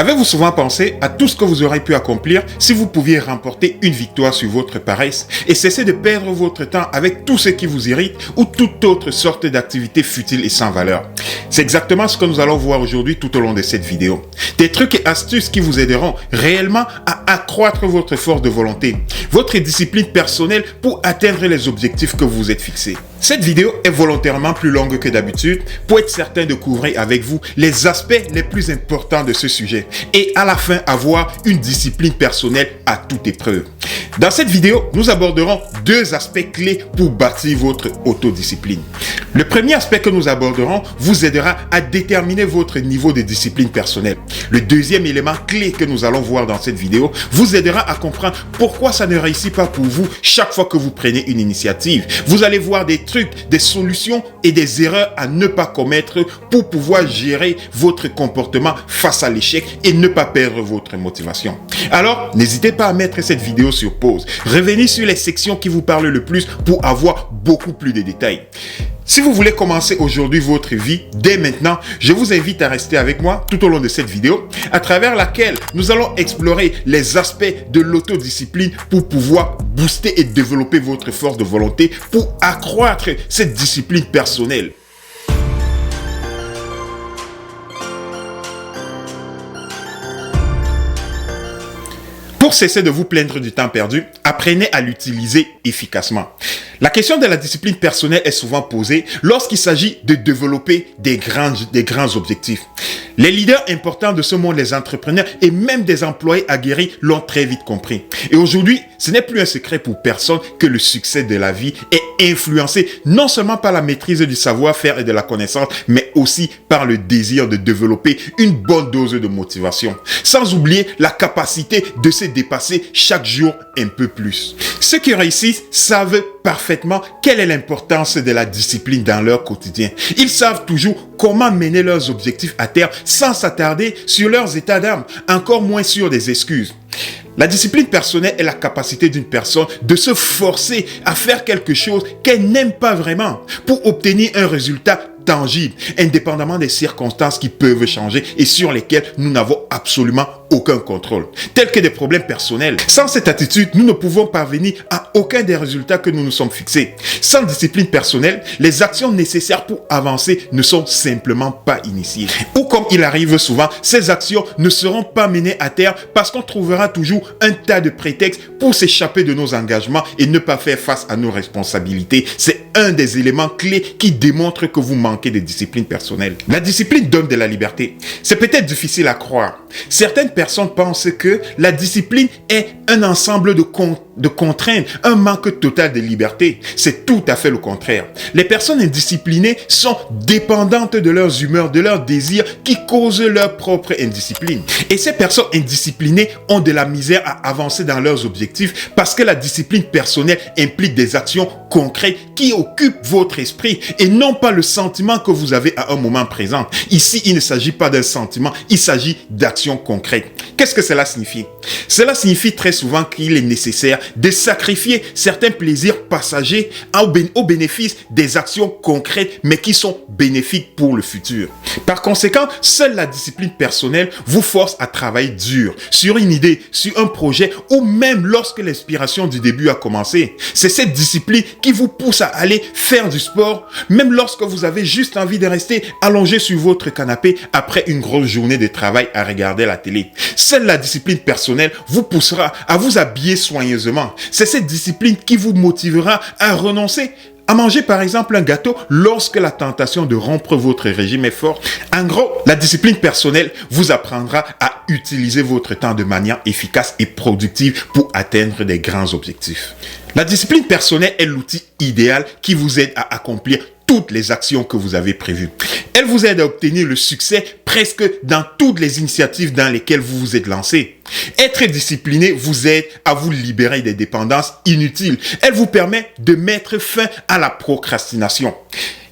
Avez-vous souvent pensé à tout ce que vous auriez pu accomplir si vous pouviez remporter une victoire sur votre paresse et cesser de perdre votre temps avec tout ce qui vous irrite ou toute autre sorte d'activité futile et sans valeur? C'est exactement ce que nous allons voir aujourd'hui tout au long de cette vidéo. Des trucs et astuces qui vous aideront réellement à accroître votre force de volonté, votre discipline personnelle pour atteindre les objectifs que vous vous êtes fixés. Cette vidéo est volontairement plus longue que d'habitude pour être certain de couvrir avec vous les aspects les plus importants de ce sujet et à la fin avoir une discipline personnelle à toute épreuve. Dans cette vidéo, nous aborderons deux aspects clés pour bâtir votre autodiscipline. Le premier aspect que nous aborderons vous aidera à déterminer votre niveau de discipline personnelle. Le deuxième élément clé que nous allons voir dans cette vidéo vous aidera à comprendre pourquoi ça ne réussit pas pour vous chaque fois que vous prenez une initiative. Vous allez voir des trucs, des solutions et des erreurs à ne pas commettre pour pouvoir gérer votre comportement face à l'échec et ne pas perdre votre motivation. Alors, n'hésitez pas à mettre cette vidéo sur pause. Revenez sur les sections qui vous parlent le plus pour avoir beaucoup plus de détails. Si vous voulez commencer aujourd'hui votre vie, dès maintenant, je vous invite à rester avec moi tout au long de cette vidéo, à travers laquelle nous allons explorer les aspects de l'autodiscipline pour pouvoir booster et développer votre force de volonté pour accroître cette discipline personnelle. Pour cesser de vous plaindre du temps perdu, apprenez à l'utiliser efficacement. La question de la discipline personnelle est souvent posée lorsqu'il s'agit de développer des grands objectifs. Les leaders importants de ce monde, les entrepreneurs et même des employés aguerris l'ont très vite compris. Et aujourd'hui, ce n'est plus un secret pour personne que le succès de la vie est influencé non seulement par la maîtrise du savoir-faire et de la connaissance, mais aussi par le désir de développer une bonne dose de motivation. Sans oublier la capacité de se dépasser chaque jour un peu plus. Ceux qui réussissent savent parfaitement quelle est l'importance de la discipline dans leur quotidien. Ils savent toujours comment mener leurs objectifs à terme sans s'attarder sur leurs états d'âme, encore moins sur des excuses. La discipline personnelle est la capacité d'une personne de se forcer à faire quelque chose qu'elle n'aime pas vraiment pour obtenir un résultat tangible, indépendamment des circonstances qui peuvent changer et sur lesquelles nous n'avons absolument aucun contrôle, tels que des problèmes personnels. Sans cette attitude, nous ne pouvons parvenir à aucun des résultats que nous nous sommes fixés. Sans discipline personnelle, les actions nécessaires pour avancer ne sont simplement pas initiées. Ou comme il arrive souvent, ces actions ne seront pas menées à terme parce qu'on trouvera toujours un tas de prétextes pour s'échapper de nos engagements et ne pas faire face à nos responsabilités. C'est un des éléments clés qui démontre que vous manquez de discipline personnelle. La discipline donne de la liberté. C'est peut-être difficile à croire. Certaines personnes pensent que la discipline est un ensemble de contraintes, un manque total de liberté. C'est tout à fait le contraire. Les personnes indisciplinées sont dépendantes de leurs humeurs, de leurs désirs qui causent leur propre indiscipline. Et ces personnes indisciplinées ont de la misère à avancer dans leurs objectifs parce que la discipline personnelle implique des actions concrètes qui occupent votre esprit et non pas le sentiment que vous avez à un moment présent. Ici, il ne s'agit pas d'un sentiment, il s'agit d'actions concrètes. Qu'est-ce que cela signifie? Cela signifie très souvent qu'il est nécessaire de sacrifier certains plaisirs passagers au bénéfice des actions concrètes mais qui sont bénéfiques pour le futur. Par conséquent, seule la discipline personnelle vous force à travailler dur sur une idée, sur un projet ou même lorsque l'inspiration du début a commencé. C'est cette discipline qui vous pousse à aller faire du sport même lorsque vous avez juste envie de rester allongé sur votre canapé après une grosse journée de travail à regarder la télé. Seule la discipline personnelle vous poussera à vous habiller soigneusement. C'est cette discipline qui vous motivera à renoncer à manger par exemple un gâteau lorsque la tentation de rompre votre régime est forte. En gros, la discipline personnelle vous apprendra à utiliser votre temps de manière efficace et productive pour atteindre des grands objectifs. La discipline personnelle est l'outil idéal qui vous aide à accomplir toutes les actions que vous avez prévues. Elle vous aide à obtenir le succès presque dans toutes les initiatives dans lesquelles vous vous êtes lancé. Être discipliné vous aide à vous libérer des dépendances inutiles. Elle vous permet de mettre fin à la procrastination.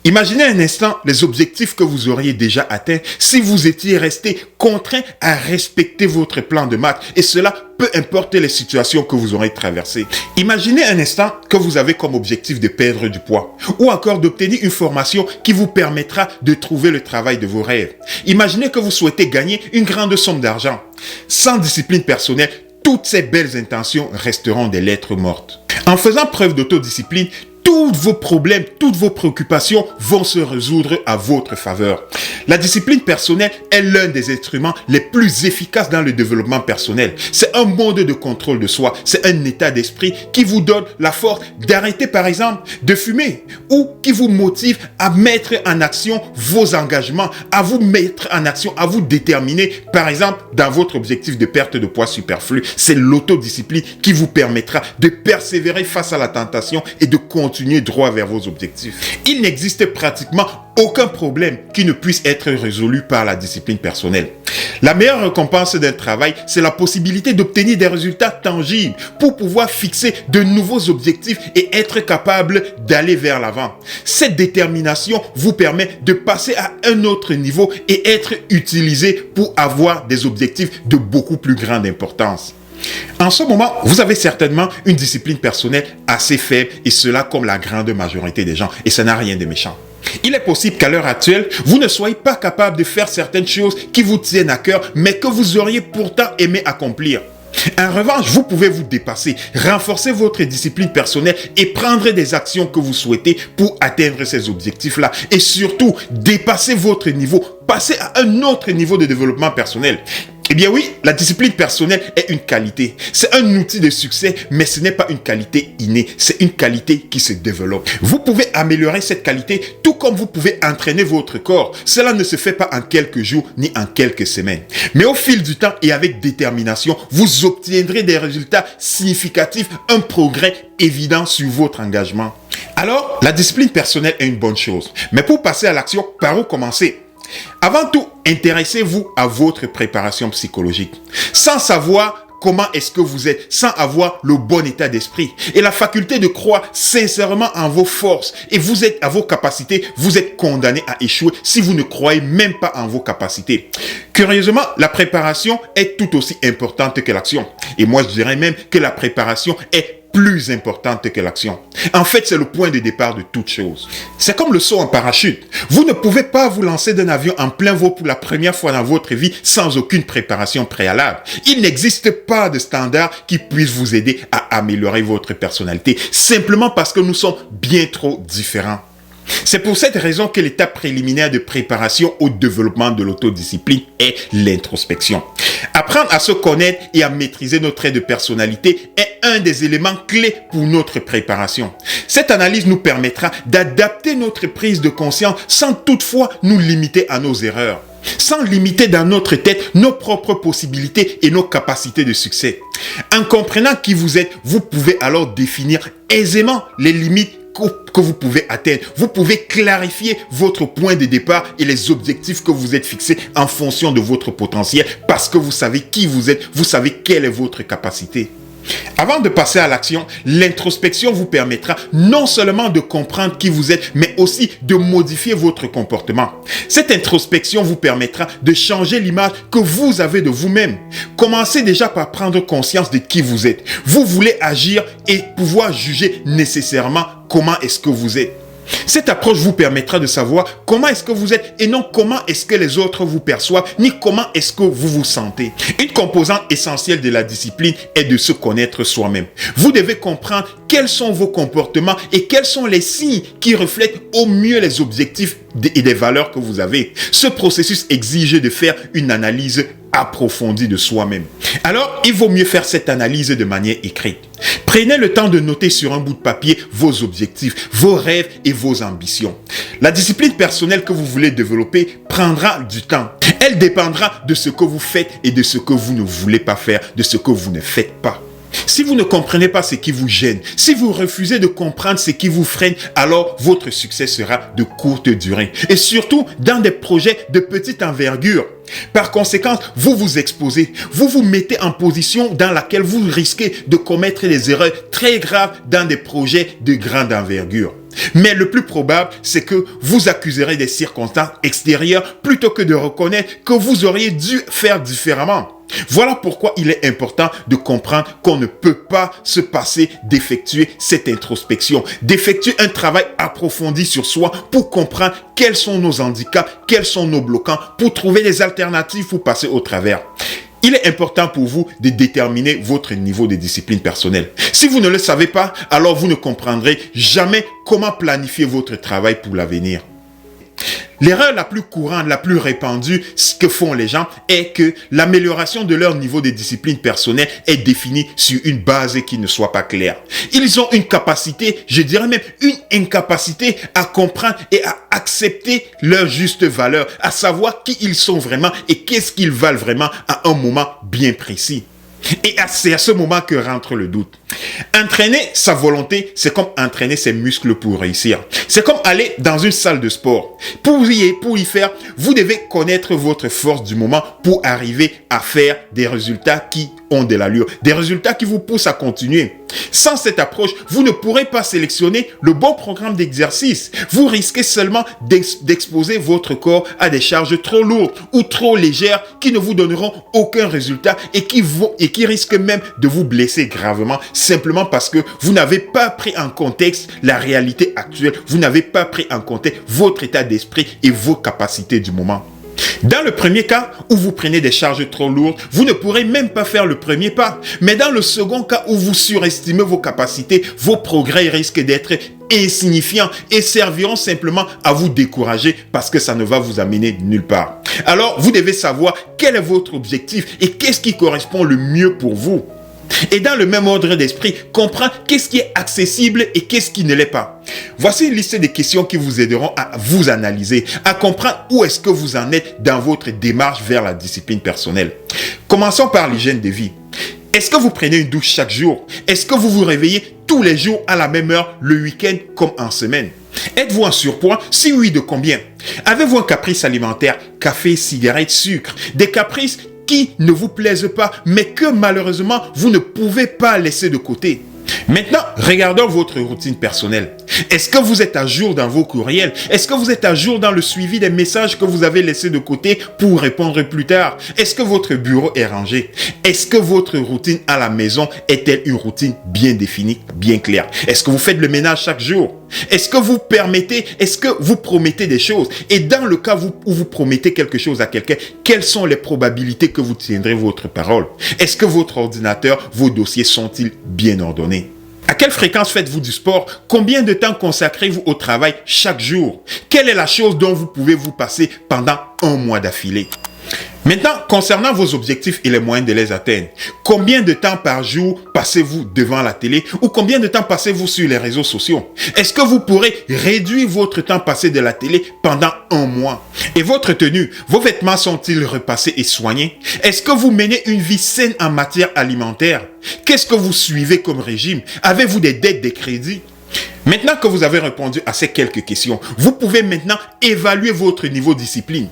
Imaginez un instant les objectifs que vous auriez déjà atteints si vous étiez resté contraint à respecter votre plan de maths, et cela peu importe les situations que vous aurez traversées. Imaginez un instant que vous avez comme objectif de perdre du poids ou encore d'obtenir une formation qui vous permettra de trouver le travail de vos rêves. Imaginez que vous souhaitez gagner une grande somme d'argent. Sans discipline personnelle, toutes ces belles intentions resteront des lettres mortes. En faisant preuve d'autodiscipline, tous vos problèmes, toutes vos préoccupations vont se résoudre à votre faveur. La discipline personnelle est l'un des instruments les plus efficaces dans le développement personnel. C'est un mode de contrôle de soi, c'est un état d'esprit qui vous donne la force d'arrêter par exemple de fumer ou qui vous motive à mettre en action vos engagements, à vous mettre en action, à vous déterminer par exemple dans votre objectif de perte de poids superflu. C'est l'autodiscipline qui vous permettra de persévérer face à la tentation et de continuer droit vers vos objectifs. Il n'existe pratiquement aucun problème qui ne puisse être résolu par la discipline personnelle. La meilleure récompense d'un travail, c'est la possibilité d'obtenir des résultats tangibles pour pouvoir fixer de nouveaux objectifs et être capable d'aller vers l'avant. Cette détermination vous permet de passer à un autre niveau et être utilisé pour avoir des objectifs de beaucoup plus grande importance. En ce moment, vous avez certainement une discipline personnelle assez faible et cela comme la grande majorité des gens et ça n'a rien de méchant. Il est possible qu'à l'heure actuelle, vous ne soyez pas capable de faire certaines choses qui vous tiennent à cœur mais que vous auriez pourtant aimé accomplir. En revanche, vous pouvez vous dépasser, renforcer votre discipline personnelle et prendre des actions que vous souhaitez pour atteindre ces objectifs-là. Et surtout, dépasser votre niveau, passer à un autre niveau de développement personnel. Eh bien oui, la discipline personnelle est une qualité. C'est un outil de succès, mais ce n'est pas une qualité innée. C'est une qualité qui se développe. Vous pouvez améliorer cette qualité tout comme vous pouvez entraîner votre corps. Cela ne se fait pas en quelques jours ni en quelques semaines. Mais au fil du temps et avec détermination, vous obtiendrez des résultats significatifs, un progrès évident sur votre engagement. Alors, la discipline personnelle est une bonne chose. Mais pour passer à l'action, par où commencer ? Avant tout, intéressez-vous à votre préparation psychologique. Sans savoir comment est-ce que vous êtes, sans avoir le bon état d'esprit et la faculté de croire sincèrement en vos forces et vous êtes à vos capacités, vous êtes condamné à échouer si vous ne croyez même pas en vos capacités. Curieusement, la préparation est tout aussi importante que l'action. Et moi, je dirais même que la préparation est plus importante que l'action. En fait, c'est le point de départ de toute chose. C'est comme le saut en parachute. Vous ne pouvez pas vous lancer d'un avion en plein vol pour la première fois dans votre vie sans aucune préparation préalable. Il n'existe pas de standard qui puisse vous aider à améliorer votre personnalité, simplement parce que nous sommes bien trop différents. C'est pour cette raison que l'étape préliminaire de préparation au développement de l'autodiscipline est l'introspection. Apprendre à se connaître et à maîtriser nos traits de personnalité est un des éléments clés pour notre préparation. Cette analyse nous permettra d'adapter notre prise de conscience sans toutefois nous limiter à nos erreurs, sans limiter dans notre tête nos propres possibilités et nos capacités de succès. En comprenant qui vous êtes, vous pouvez alors définir aisément les limites que vous pouvez atteindre. Vous pouvez clarifier votre point de départ et les objectifs que vous êtes fixés en fonction de votre potentiel parce que vous savez qui vous êtes, vous savez quelle est votre capacité. Avant de passer à l'action, l'introspection vous permettra non seulement de comprendre qui vous êtes, mais aussi de modifier votre comportement. Cette introspection vous permettra de changer l'image que vous avez de vous-même. Commencez déjà par prendre conscience de qui vous êtes. Vous voulez agir et pouvoir juger nécessairement comment est-ce que vous êtes. Cette approche vous permettra de savoir comment est-ce que vous êtes et non comment est-ce que les autres vous perçoivent, ni comment est-ce que vous vous sentez. Une composante essentielle de la discipline est de se connaître soi-même. Vous devez comprendre quels sont vos comportements et quels sont les signes qui reflètent au mieux les objectifs et les valeurs que vous avez. Ce processus exige de faire une analyse approfondie de soi-même. Alors, il vaut mieux faire cette analyse de manière écrite. Prenez le temps de noter sur un bout de papier vos objectifs, vos rêves et vos ambitions. La discipline personnelle que vous voulez développer prendra du temps. Elle dépendra de ce que vous faites et de ce que vous ne voulez pas faire, de ce que vous ne faites pas. Si vous ne comprenez pas ce qui vous gêne, si vous refusez de comprendre ce qui vous freine, alors votre succès sera de courte durée. Et surtout, dans des projets de petite envergure. Par conséquent, vous vous exposez, vous vous mettez en position dans laquelle vous risquez de commettre des erreurs très graves dans des projets de grande envergure. Mais le plus probable, c'est que vous accuserez des circonstances extérieures plutôt que de reconnaître que vous auriez dû faire différemment. Voilà pourquoi il est important de comprendre qu'on ne peut pas se passer d'effectuer cette introspection, d'effectuer un travail approfondi sur soi pour comprendre quels sont nos handicaps, quels sont nos bloquants, pour trouver des alternatives pour passer au travers. Il est important pour vous de déterminer votre niveau de discipline personnelle. Si vous ne le savez pas, alors vous ne comprendrez jamais comment planifier votre travail pour l'avenir. L'erreur la plus courante, la plus répandue, ce que font les gens, est que l'amélioration de leur niveau de discipline personnelle est définie sur une base qui ne soit pas claire. Ils ont une capacité, je dirais même une incapacité à comprendre et à accepter leur juste valeur, à savoir qui ils sont vraiment et qu'est-ce qu'ils valent vraiment à un moment bien précis. Et c'est à ce moment que rentre le doute. Entraîner sa volonté, c'est comme entraîner ses muscles pour réussir. C'est comme aller dans une salle de sport. Pour y faire, vous devez connaître votre force du moment pour arriver à faire des résultats qui ont de l'allure, des résultats qui vous poussent à continuer. Sans cette approche, vous ne pourrez pas sélectionner le bon programme d'exercice. Vous risquez seulement d'exposer votre corps à des charges trop lourdes ou trop légères qui ne vous donneront aucun résultat et qui risquent même de vous blesser gravement simplement parce que vous n'avez pas pris en contexte la réalité actuelle, vous n'avez pas pris en contexte votre état d'esprit et vos capacités du moment. Dans le premier cas, où vous prenez des charges trop lourdes, vous ne pourrez même pas faire le premier pas. Mais dans le second cas, où vous surestimez vos capacités, vos progrès risquent d'être insignifiants et serviront simplement à vous décourager parce que ça ne va vous amener nulle part. Alors, vous devez savoir quel est votre objectif et qu'est-ce qui correspond le mieux pour vous. Et dans le même ordre d'esprit, comprendre qu'est-ce qui est accessible et qu'est-ce qui ne l'est pas. Voici une liste de questions qui vous aideront à vous analyser, à comprendre où est-ce que vous en êtes dans votre démarche vers la discipline personnelle. Commençons par l'hygiène de vie. Est-ce que vous prenez une douche chaque jour? Est-ce que vous vous réveillez tous les jours à la même heure, le week-end comme en semaine? Êtes-vous en surpoids? Si oui, de combien? Avez-vous un caprice alimentaire? Café, cigarettes, sucre? Des caprices qui ne vous plaisent pas, mais que malheureusement, vous ne pouvez pas laisser de côté. Maintenant, regardons votre routine personnelle. Est-ce que vous êtes à jour dans vos courriels? Est-ce que vous êtes à jour dans le suivi des messages que vous avez laissés de côté pour répondre plus tard? Est-ce que votre bureau est rangé? Est-ce que votre routine à la maison est-elle une routine bien définie, bien claire? Est-ce que vous faites le ménage chaque jour? Est-ce que vous promettez des choses? Et dans le cas où vous promettez quelque chose à quelqu'un, quelles sont les probabilités que vous tiendrez votre parole? Est-ce que votre ordinateur, vos dossiers sont-ils bien ordonnés? À quelle fréquence faites-vous du sport? Combien de temps consacrez-vous au travail chaque jour? Quelle est la chose dont vous pouvez vous passer pendant un mois d'affilée? Maintenant, concernant vos objectifs et les moyens de les atteindre, combien de temps par jour passez-vous devant la télé ou combien de temps passez-vous sur les réseaux sociaux? Est-ce que vous pourrez réduire votre temps passé de la télé pendant un mois? Et votre tenue, vos vêtements sont-ils repassés et soignés? Est-ce que vous menez une vie saine en matière alimentaire? Qu'est-ce que vous suivez comme régime? Avez-vous des dettes de crédit? Maintenant que vous avez répondu à ces quelques questions, vous pouvez maintenant évaluer votre niveau de discipline.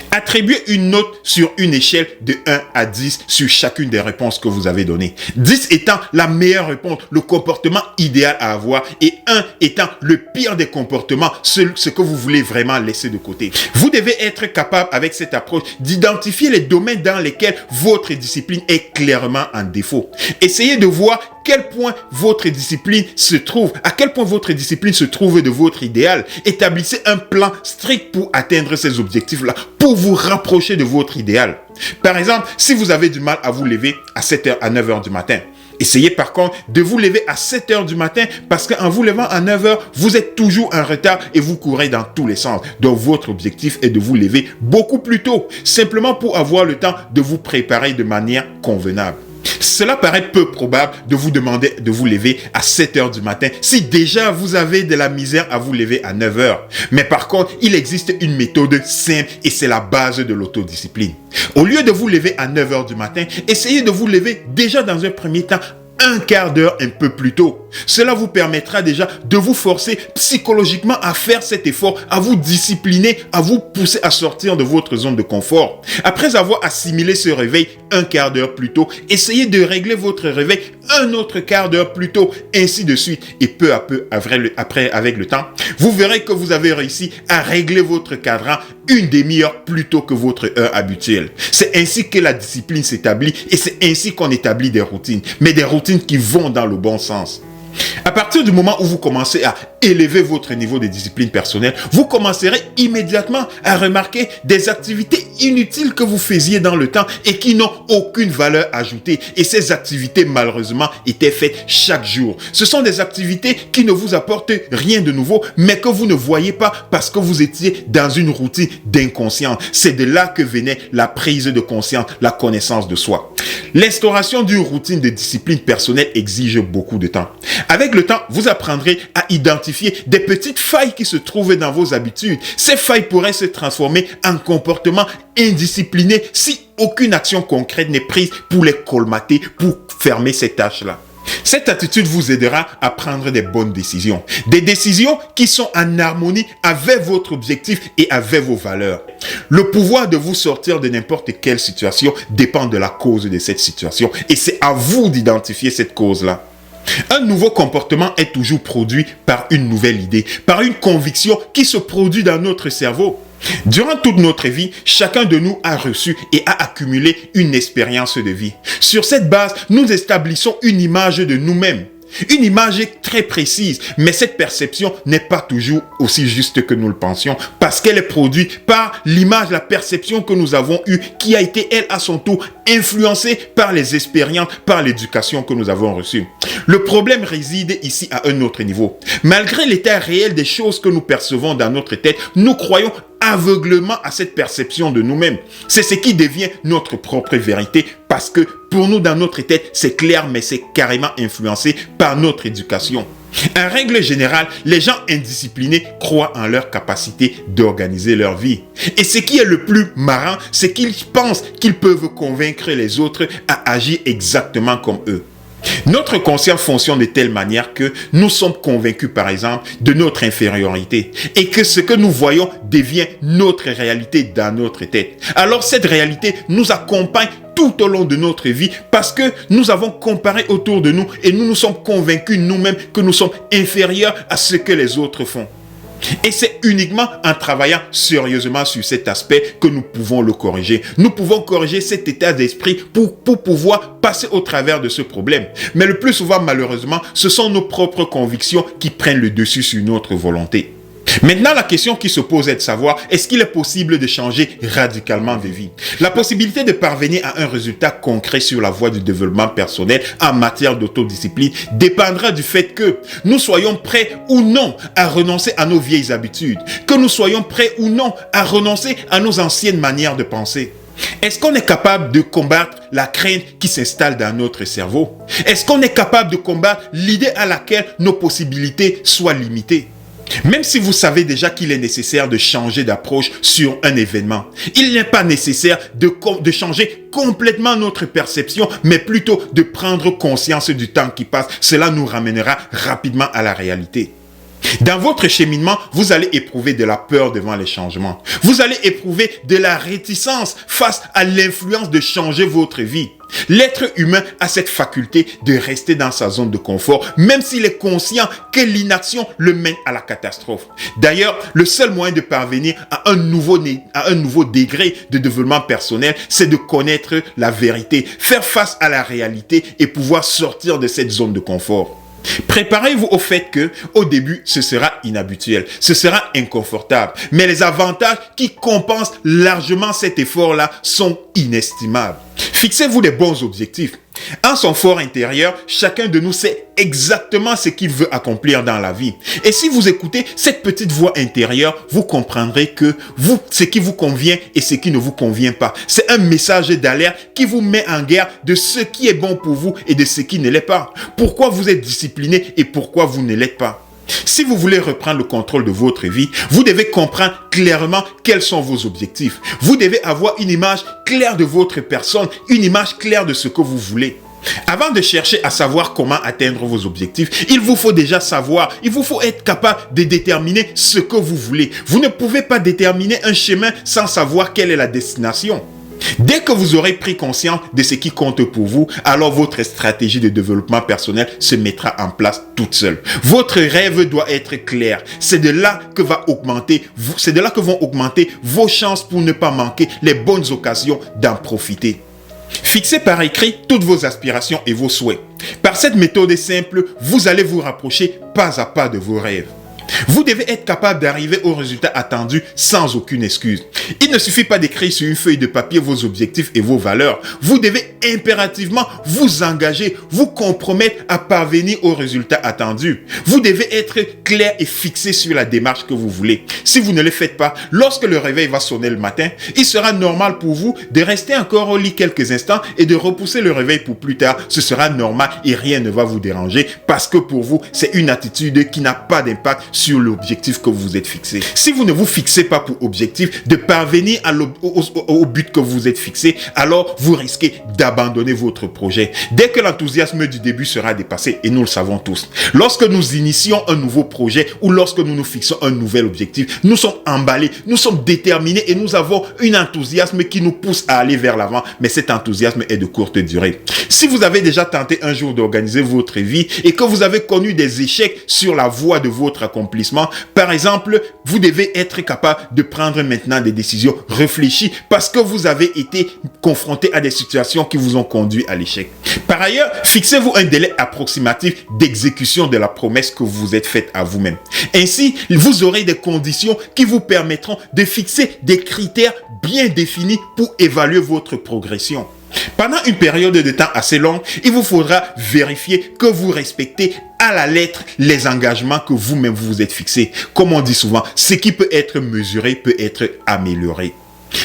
Attribuez une note sur une échelle de 1 à 10 sur chacune des réponses que vous avez données. 10 étant la meilleure réponse, le comportement idéal à avoir, et 1 étant le pire des comportements, ce que vous voulez vraiment laisser de côté. Vous devez être capable, avec cette approche, d'identifier les domaines dans lesquels votre discipline est clairement en défaut. Essayez de voir quel point votre discipline se trouve, à quel point votre discipline se trouve de votre idéal. Établissez un plan strict pour atteindre ces objectifs-là, pour vous rapprocher de votre idéal. Par exemple, si vous avez du mal à vous lever à 7h, à 9h du matin, essayez par contre de vous lever à 7h du matin parce qu'en vous levant à 9h, vous êtes toujours en retard et vous courez dans tous les sens. Donc votre objectif est de vous lever beaucoup plus tôt, simplement pour avoir le temps de vous préparer de manière convenable. Cela paraît peu probable de vous demander de vous lever à 7h du matin si déjà vous avez de la misère à vous lever à 9h. Mais par contre, il existe une méthode simple et c'est la base de l'autodiscipline. Au lieu de vous lever à 9h du matin, essayez de vous lever déjà dans un premier temps un quart d'heure un peu plus tôt. Cela vous permettra déjà de vous forcer psychologiquement à faire cet effort, à vous discipliner, à vous pousser à sortir de votre zone de confort. Après avoir assimilé ce réveil un quart d'heure plus tôt. Essayez de régler votre réveil un autre quart d'heure plus tôt, ainsi de suite. Et peu à peu, après, avec le temps, vous verrez que vous avez réussi à régler votre cadran une demi-heure plus tôt que votre heure habituelle. C'est ainsi que la discipline s'établit et c'est ainsi qu'on établit des routines, mais des routines qui vont dans le bon sens. À partir du moment où vous commencez à élever votre niveau de discipline personnelle, vous commencerez immédiatement à remarquer des activités inutiles que vous faisiez dans le temps et qui n'ont aucune valeur ajoutée. Et ces activités, malheureusement, étaient faites chaque jour. Ce sont des activités qui ne vous apportent rien de nouveau, mais que vous ne voyez pas parce que vous étiez dans une routine d'inconscience. C'est de là que venait la prise de conscience, la connaissance de soi. L'instauration d'une routine de discipline personnelle exige beaucoup de temps. Avec le temps, vous apprendrez à identifier des petites failles qui se trouvent dans vos habitudes. Ces failles pourraient se transformer en comportements indisciplinés si aucune action concrète n'est prise pour les colmater, pour fermer ces tâches-là. Cette attitude vous aidera à prendre des bonnes décisions. Des décisions qui sont en harmonie avec votre objectif et avec vos valeurs. Le pouvoir de vous sortir de n'importe quelle situation dépend de la cause de cette situation. Et c'est à vous d'identifier cette cause-là. Un nouveau comportement est toujours produit par une nouvelle idée, par une conviction qui se produit dans notre cerveau. Durant toute notre vie, chacun de nous a reçu et a accumulé une expérience de vie. Sur cette base, nous établissons une image de nous-mêmes. Une image très précise, mais cette perception n'est pas toujours aussi juste que nous le pensions parce qu'elle est produite par l'image, la perception que nous avons eue qui a été, elle, à son tour, influencée par les expériences, par l'éducation que nous avons reçue. Le problème réside ici à un autre niveau. Malgré l'état réel des choses que nous percevons dans notre tête, nous croyons aveuglement à cette perception de nous-mêmes. C'est ce qui devient notre propre vérité parce que pour nous, dans notre tête, c'est clair, mais c'est carrément influencé par notre éducation. En règle générale, les gens indisciplinés croient en leur capacité d'organiser leur vie. Et ce qui est le plus marrant, c'est qu'ils pensent qu'ils peuvent convaincre les autres à agir exactement comme eux. Notre conscience fonctionne de telle manière que nous sommes convaincus, par exemple, de notre infériorité et que ce que nous voyons devient notre réalité dans notre tête. Alors cette réalité nous accompagne tout au long de notre vie parce que nous avons comparé autour de nous et nous nous sommes convaincus nous-mêmes que nous sommes inférieurs à ce que les autres font. Et c'est uniquement en travaillant sérieusement sur cet aspect que nous pouvons le corriger. Nous pouvons corriger cet état d'esprit pour pouvoir passer au travers de ce problème. Mais le plus souvent, malheureusement, ce sont nos propres convictions qui prennent le dessus sur notre volonté. Maintenant, la question qui se pose est de savoir, est-ce qu'il est possible de changer radicalement de vie? La possibilité de parvenir à un résultat concret sur la voie du développement personnel en matière d'autodiscipline dépendra du fait que nous soyons prêts ou non à renoncer à nos vieilles habitudes, que nous soyons prêts ou non à renoncer à nos anciennes manières de penser. Est-ce qu'on est capable de combattre la crainte qui s'installe dans notre cerveau? Est-ce qu'on est capable de combattre l'idée à laquelle nos possibilités soient limitées? Même si vous savez déjà qu'il est nécessaire de changer d'approche sur un événement, il n'est pas nécessaire de changer complètement notre perception, mais plutôt de prendre conscience du temps qui passe. Cela nous ramènera rapidement à la réalité. Dans votre cheminement, vous allez éprouver de la peur devant les changements. Vous allez éprouver de la réticence face à l'influence de changer votre vie. L'être humain a cette faculté de rester dans sa zone de confort, même s'il est conscient que l'inaction le mène à la catastrophe. D'ailleurs, le seul moyen de parvenir à un nouveau degré de développement personnel, c'est de connaître la vérité, faire face à la réalité et pouvoir sortir de cette zone de confort. Préparez-vous au fait que, au début, ce sera inhabituel, ce sera inconfortable, mais les avantages qui compensent largement cet effort-là sont inestimables. Fixez-vous des bons objectifs. En son fort intérieur, chacun de nous sait exactement ce qu'il veut accomplir dans la vie. Et si vous écoutez cette petite voix intérieure, vous comprendrez que ce qui vous convient et ce qui ne vous convient pas. C'est un message d'alerte qui vous met en guerre de ce qui est bon pour vous et de ce qui ne l'est pas. Pourquoi vous êtes discipliné et pourquoi vous ne l'êtes pas. Si vous voulez reprendre le contrôle de votre vie, vous devez comprendre clairement quels sont vos objectifs. Vous devez avoir une image claire de votre personne, une image claire de ce que vous voulez. Avant de chercher à savoir comment atteindre vos objectifs, il vous faut déjà savoir, il vous faut être capable de déterminer ce que vous voulez. Vous ne pouvez pas déterminer un chemin sans savoir quelle est la destination. Dès que vous aurez pris conscience de ce qui compte pour vous, alors votre stratégie de développement personnel se mettra en place toute seule. Votre rêve doit être clair. C'est de là que vont augmenter vos chances pour ne pas manquer les bonnes occasions d'en profiter. Fixez par écrit toutes vos aspirations et vos souhaits. Par cette méthode simple, vous allez vous rapprocher pas à pas de vos rêves. Vous devez être capable d'arriver au résultat attendu sans aucune excuse. Il ne suffit pas d'écrire sur une feuille de papier vos objectifs et vos valeurs. Vous devez impérativement vous engager, vous compromettre à parvenir au résultat attendu. Vous devez être clair et fixé sur la démarche que vous voulez. Si vous ne le faites pas, lorsque le réveil va sonner le matin, il sera normal pour vous de rester encore au lit quelques instants et de repousser le réveil pour plus tard. Ce sera normal et rien ne va vous déranger parce que pour vous, c'est une attitude qui n'a pas d'impact sur l'objectif que vous vous êtes fixé. Si vous ne vous fixez pas pour objectif de parvenir au but que vous vous êtes fixé, alors vous risquez d'abandonner votre projet. Dès que l'enthousiasme du début sera dépassé, et nous le savons tous, lorsque nous initions un nouveau projet ou lorsque nous nous fixons un nouvel objectif, nous sommes emballés, nous sommes déterminés et nous avons un enthousiasme qui nous pousse à aller vers l'avant, mais cet enthousiasme est de courte durée. Si vous avez déjà tenté un jour d'organiser votre vie et que vous avez connu des échecs sur la voie de votre accomplissement, par exemple, vous devez être capable de prendre maintenant des décisions réfléchies parce que vous avez été confronté à des situations qui vous ont conduit à l'échec. Par ailleurs, fixez-vous un délai approximatif d'exécution de la promesse que vous vous êtes faite à vous-même. Ainsi, vous aurez des conditions qui vous permettront de fixer des critères bien définis pour évaluer votre progression. Pendant une période de temps assez longue, il vous faudra vérifier que vous respectez à la lettre les engagements que vous-même vous êtes fixés. Comme on dit souvent, ce qui peut être mesuré peut être amélioré.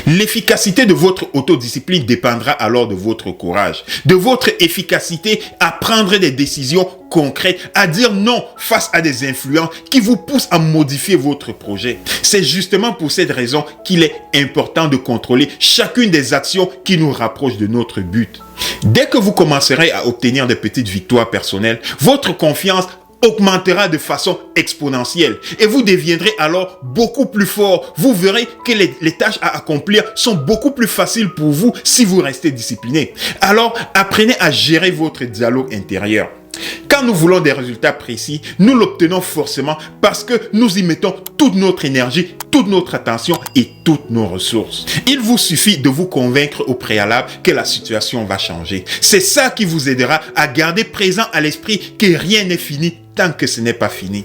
L'efficacité de votre autodiscipline dépendra alors de votre courage, de votre efficacité à prendre des décisions concrètes, à dire non face à des influences qui vous poussent à modifier votre projet. C'est justement pour cette raison qu'il est important de contrôler chacune des actions qui nous rapprochent de notre but. Dès que vous commencerez à obtenir des petites victoires personnelles, votre confiance augmentera de façon exponentielle et vous deviendrez alors beaucoup plus fort. Vous verrez que les tâches à accomplir sont beaucoup plus faciles pour vous si vous restez discipliné. Alors, apprenez à gérer votre dialogue intérieur. Quand nous voulons des résultats précis, nous l'obtenons forcément parce que nous y mettons toute notre énergie, toute notre attention et toutes nos ressources. Il vous suffit de vous convaincre au préalable que la situation va changer. C'est ça qui vous aidera à garder présent à l'esprit que rien n'est fini tant que ce n'est pas fini.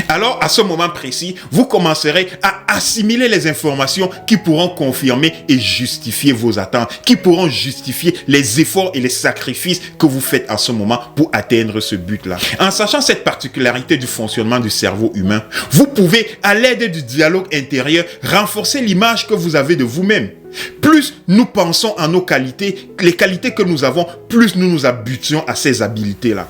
Alors, à ce moment précis, vous commencerez à assimiler les informations qui pourront confirmer et justifier vos attentes, qui pourront justifier les efforts et les sacrifices que vous faites en ce moment pour atteindre ce but-là. En sachant cette particularité du fonctionnement du cerveau humain, vous pouvez, à l'aide du dialogue intérieur, renforcer l'image que vous avez de vous-même. Plus nous pensons en nos qualités, les qualités que nous avons, plus nous nous habituons à ces habiletés-là.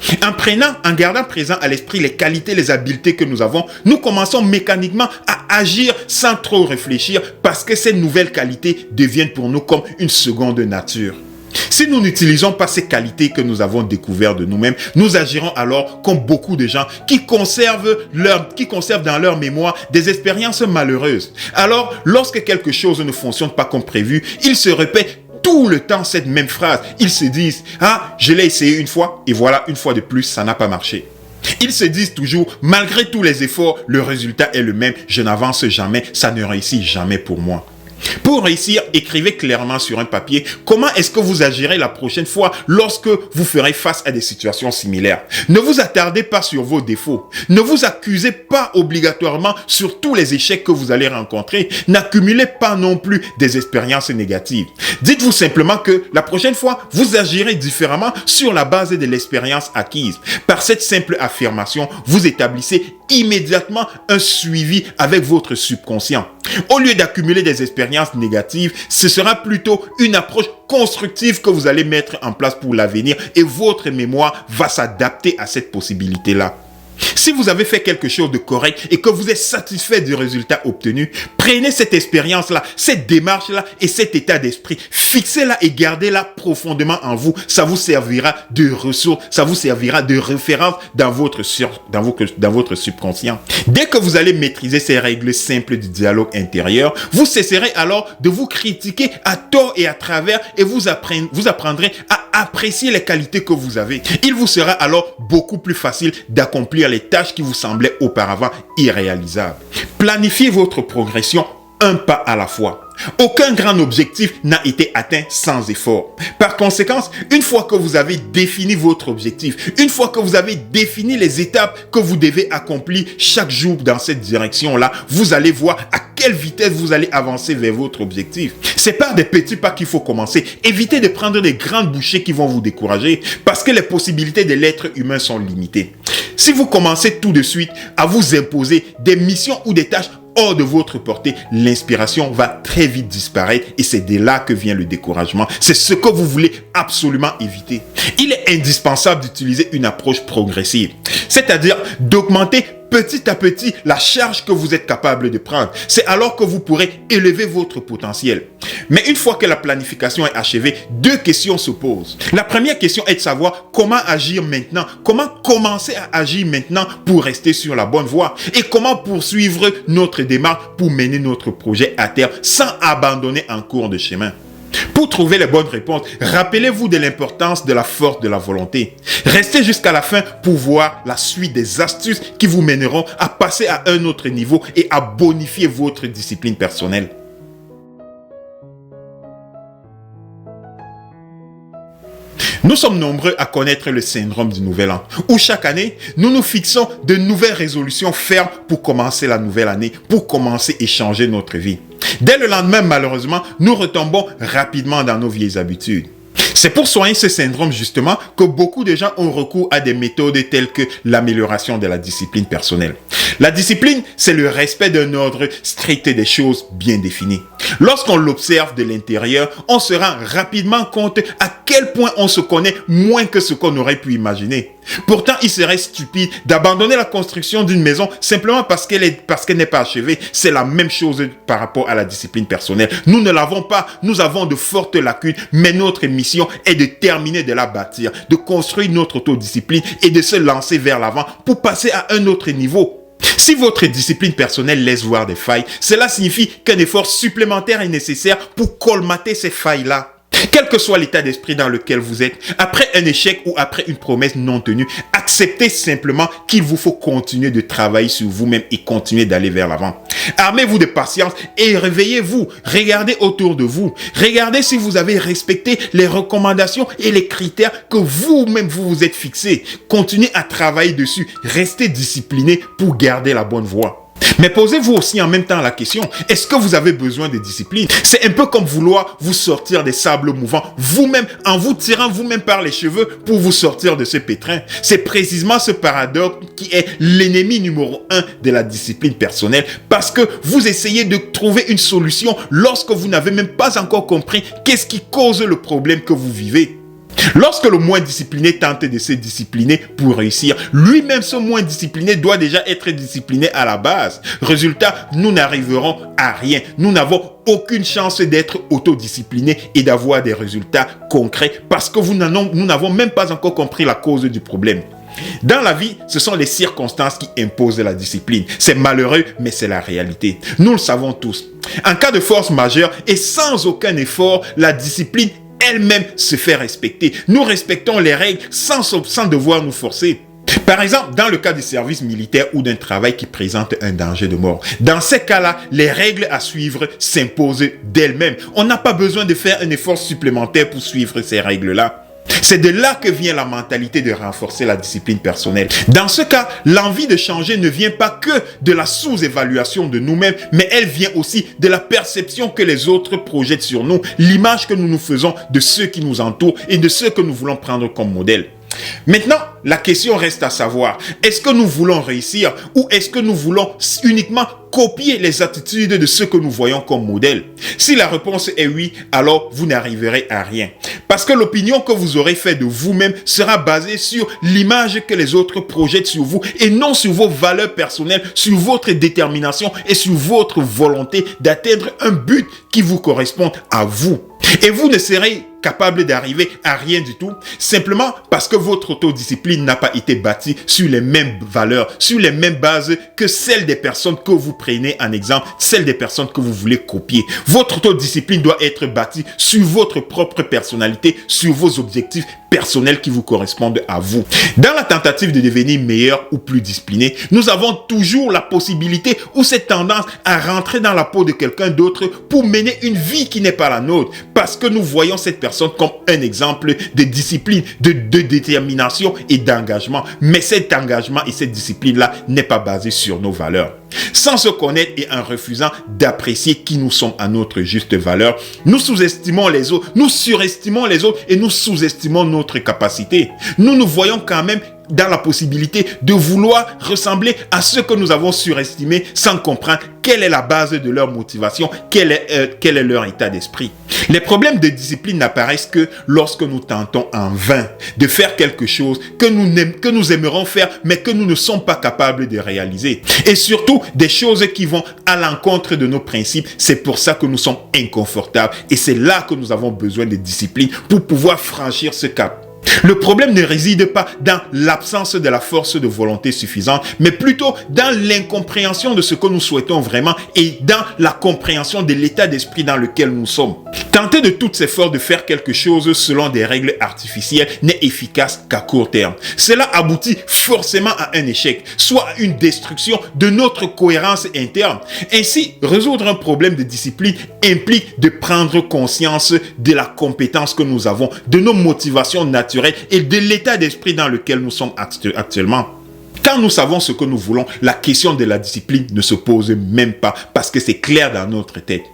En gardant présent à l'esprit les qualités, les habiletés que nous avons, nous commençons mécaniquement à agir sans trop réfléchir parce que ces nouvelles qualités deviennent pour nous comme une seconde nature. Si nous n'utilisons pas ces qualités que nous avons découvertes de nous-mêmes, nous agirons alors comme beaucoup de gens qui conservent dans leur mémoire des expériences malheureuses. Alors, lorsque quelque chose ne fonctionne pas comme prévu, ils se répètent tout le temps cette même phrase. Ils se disent « Ah, je l'ai essayé une fois et voilà, une fois de plus, ça n'a pas marché. » Ils se disent toujours « Malgré tous les efforts, le résultat est le même. Je n'avance jamais, ça ne réussit jamais pour moi. » Pour réussir, écrivez clairement sur un papier comment est-ce que vous agirez la prochaine fois lorsque vous ferez face à des situations similaires. Ne vous attardez pas sur vos défauts. Ne vous accusez pas obligatoirement sur tous les échecs que vous allez rencontrer. N'accumulez pas non plus des expériences négatives. Dites-vous simplement que la prochaine fois, vous agirez différemment sur la base de l'expérience acquise. Par cette simple affirmation, vous établissez immédiatement un suivi avec votre subconscient. Au lieu d'accumuler des expériences négatives, ce sera plutôt une approche constructive que vous allez mettre en place pour l'avenir et votre mémoire va s'adapter à cette possibilité-là. Si vous avez fait quelque chose de correct et que vous êtes satisfait du résultat obtenu, prenez cette expérience-là, cette démarche-là et cet état d'esprit, fixez-la et gardez-la profondément en vous. Ça vous servira de ressource, ça vous servira de référence dans votre subconscient. Dès que vous allez maîtriser ces règles simples du dialogue intérieur, vous cesserez alors de vous critiquer à tort et à travers et vous apprendrez à apprécier les qualités que vous avez. Il vous sera alors beaucoup plus facile d'accomplir les tâches qui vous semblaient auparavant irréalisables. Planifiez votre progression un pas à la fois. Aucun grand objectif n'a été atteint sans effort. Par conséquent, une fois que vous avez défini votre objectif, une fois que vous avez défini les étapes que vous devez accomplir chaque jour dans cette direction-là, vous allez voir à quelle vitesse vous allez avancer vers votre objectif. C'est par des petits pas qu'il faut commencer. Évitez de prendre des grandes bouchées qui vont vous décourager parce que les possibilités de l'être humain sont limitées. Si vous commencez tout de suite à vous imposer des missions ou des tâches hors de votre portée, l'inspiration va très vite disparaître et c'est de là que vient le découragement. C'est ce que vous voulez absolument éviter. Il est indispensable d'utiliser une approche progressive, c'est-à-dire d'augmenter petit à petit la charge que vous êtes capable de prendre. C'est alors que vous pourrez élever votre potentiel. Mais une fois que la planification est achevée, deux questions se posent. La première question est de savoir comment agir maintenant, comment commencer à agir maintenant pour rester sur la bonne voie et comment poursuivre notre démarche pour mener notre projet à terme sans abandonner en cours de chemin. Pour trouver les bonnes réponses, rappelez-vous de l'importance de la force de la volonté. Restez jusqu'à la fin pour voir la suite des astuces qui vous mèneront à passer à un autre niveau et à bonifier votre discipline personnelle. Nous sommes nombreux à connaître le syndrome du nouvel an, où chaque année, nous nous fixons de nouvelles résolutions fermes pour commencer la nouvelle année, pour commencer et changer notre vie. Dès le lendemain, malheureusement, nous retombons rapidement dans nos vieilles habitudes. C'est pour soigner ce syndrome justement que beaucoup de gens ont recours à des méthodes telles que l'amélioration de la discipline personnelle. La discipline, c'est le respect d'un ordre strict des choses bien définies. Lorsqu'on l'observe de l'intérieur, on se rend rapidement compte à quel point on se connaît moins que ce qu'on aurait pu imaginer. Pourtant, il serait stupide d'abandonner la construction d'une maison simplement parce qu'elle n'est pas achevée. C'est la même chose par rapport à la discipline personnelle. Nous ne l'avons pas, nous avons de fortes lacunes, mais notre mission est de terminer de la bâtir, de construire notre autodiscipline et de se lancer vers l'avant pour passer à un autre niveau. Si votre discipline personnelle laisse voir des failles, cela signifie qu'un effort supplémentaire est nécessaire pour colmater ces failles-là. Quel que soit l'état d'esprit dans lequel vous êtes, après un échec ou après une promesse non tenue, acceptez simplement qu'il vous faut continuer de travailler sur vous-même et continuer d'aller vers l'avant. Armez-vous de patience et réveillez-vous. Regardez autour de vous. Regardez si vous avez respecté les recommandations et les critères que vous-même vous vous êtes fixés. Continuez à travailler dessus. Restez discipliné pour garder la bonne voie. Mais posez-vous aussi en même temps la question, est-ce que vous avez besoin de discipline? C'est un peu comme vouloir vous sortir des sables mouvants vous-même, en vous tirant vous-même par les cheveux pour vous sortir de ce pétrin. C'est précisément ce paradoxe qui est l'ennemi numéro 1 de la discipline personnelle, parce que vous essayez de trouver une solution lorsque vous n'avez même pas encore compris qu'est-ce qui cause le problème que vous vivez. Lorsque le moins discipliné tente de se discipliner pour réussir, lui-même ce moins discipliné doit déjà être discipliné à la base. Résultat, nous n'arriverons à rien. Nous n'avons aucune chance d'être autodisciplinés et d'avoir des résultats concrets parce que nous n'avons même pas encore compris la cause du problème. Dans la vie, ce sont les circonstances qui imposent la discipline. C'est malheureux, mais c'est la réalité. Nous le savons tous. En cas de force majeure et sans aucun effort, la discipline elle-même se fait respecter. Nous respectons les règles sans devoir nous forcer. Par exemple, dans le cas du service militaire ou d'un travail qui présente un danger de mort. Dans ces cas-là, les règles à suivre s'imposent d'elles-mêmes. On n'a pas besoin de faire un effort supplémentaire pour suivre ces règles-là. C'est de là que vient la mentalité de renforcer la discipline personnelle. Dans ce cas, l'envie de changer ne vient pas que de la sous-évaluation de nous-mêmes, mais elle vient aussi de la perception que les autres projettent sur nous, l'image que nous nous faisons de ceux qui nous entourent et de ceux que nous voulons prendre comme modèle. Maintenant, la question reste à savoir, est-ce que nous voulons réussir ou est-ce que nous voulons uniquement copier les attitudes de ceux que nous voyons comme modèles? Si la réponse est oui, alors vous n'arriverez à rien. Parce que l'opinion que vous aurez faite de vous-même sera basée sur l'image que les autres projettent sur vous et non sur vos valeurs personnelles, sur votre détermination et sur votre volonté d'atteindre un but qui vous correspond à vous. Et vous ne serez capable d'arriver à rien du tout, simplement parce que votre autodiscipline n'a pas été bâtie sur les mêmes valeurs, sur les mêmes bases que celles des personnes que vous prenez en exemple, celles des personnes que vous voulez copier. Votre autodiscipline doit être bâtie sur votre propre personnalité, sur vos objectifs personnels qui vous correspondent à vous. Dans la tentative de devenir meilleur ou plus discipliné, nous avons toujours la possibilité ou cette tendance à rentrer dans la peau de quelqu'un d'autre pour mener une vie qui n'est pas la nôtre, parce que nous voyons cette personne comme un exemple de discipline, de détermination et d'engagement. Mais cet engagement et cette discipline-là n'est pas basée sur nos valeurs. Sans se connaître et en refusant d'apprécier qui nous sommes à notre juste valeur, nous sous-estimons les autres, nous surestimons les autres et nous sous-estimons notre capacité. Nous nous voyons quand même dans la possibilité de vouloir ressembler à ceux que nous avons surestimés sans comprendre quelle est la base de leur motivation, quel est leur état d'esprit. Les problèmes de discipline n'apparaissent que lorsque nous tentons en vain de faire quelque chose que nous aimerons faire mais que nous ne sommes pas capables de réaliser. Et surtout, des choses qui vont à l'encontre de nos principes. C'est pour ça que nous sommes inconfortables et c'est là que nous avons besoin de discipline pour pouvoir franchir ce cap. Le problème ne réside pas dans l'absence de la force de volonté suffisante, mais plutôt dans l'incompréhension de ce que nous souhaitons vraiment et dans la compréhension de l'état d'esprit dans lequel nous sommes. Tenter de toutes ses forces de faire quelque chose selon des règles artificielles n'est efficace qu'à court terme. Cela aboutit forcément à un échec, soit à une destruction de notre cohérence interne. Ainsi, résoudre un problème de discipline implique de prendre conscience de la compétence que nous avons, de nos motivations naturelles et de l'état d'esprit dans lequel nous sommes actuellement. Quand nous savons ce que nous voulons, la question de la discipline ne se pose même pas parce que c'est clair dans notre tête.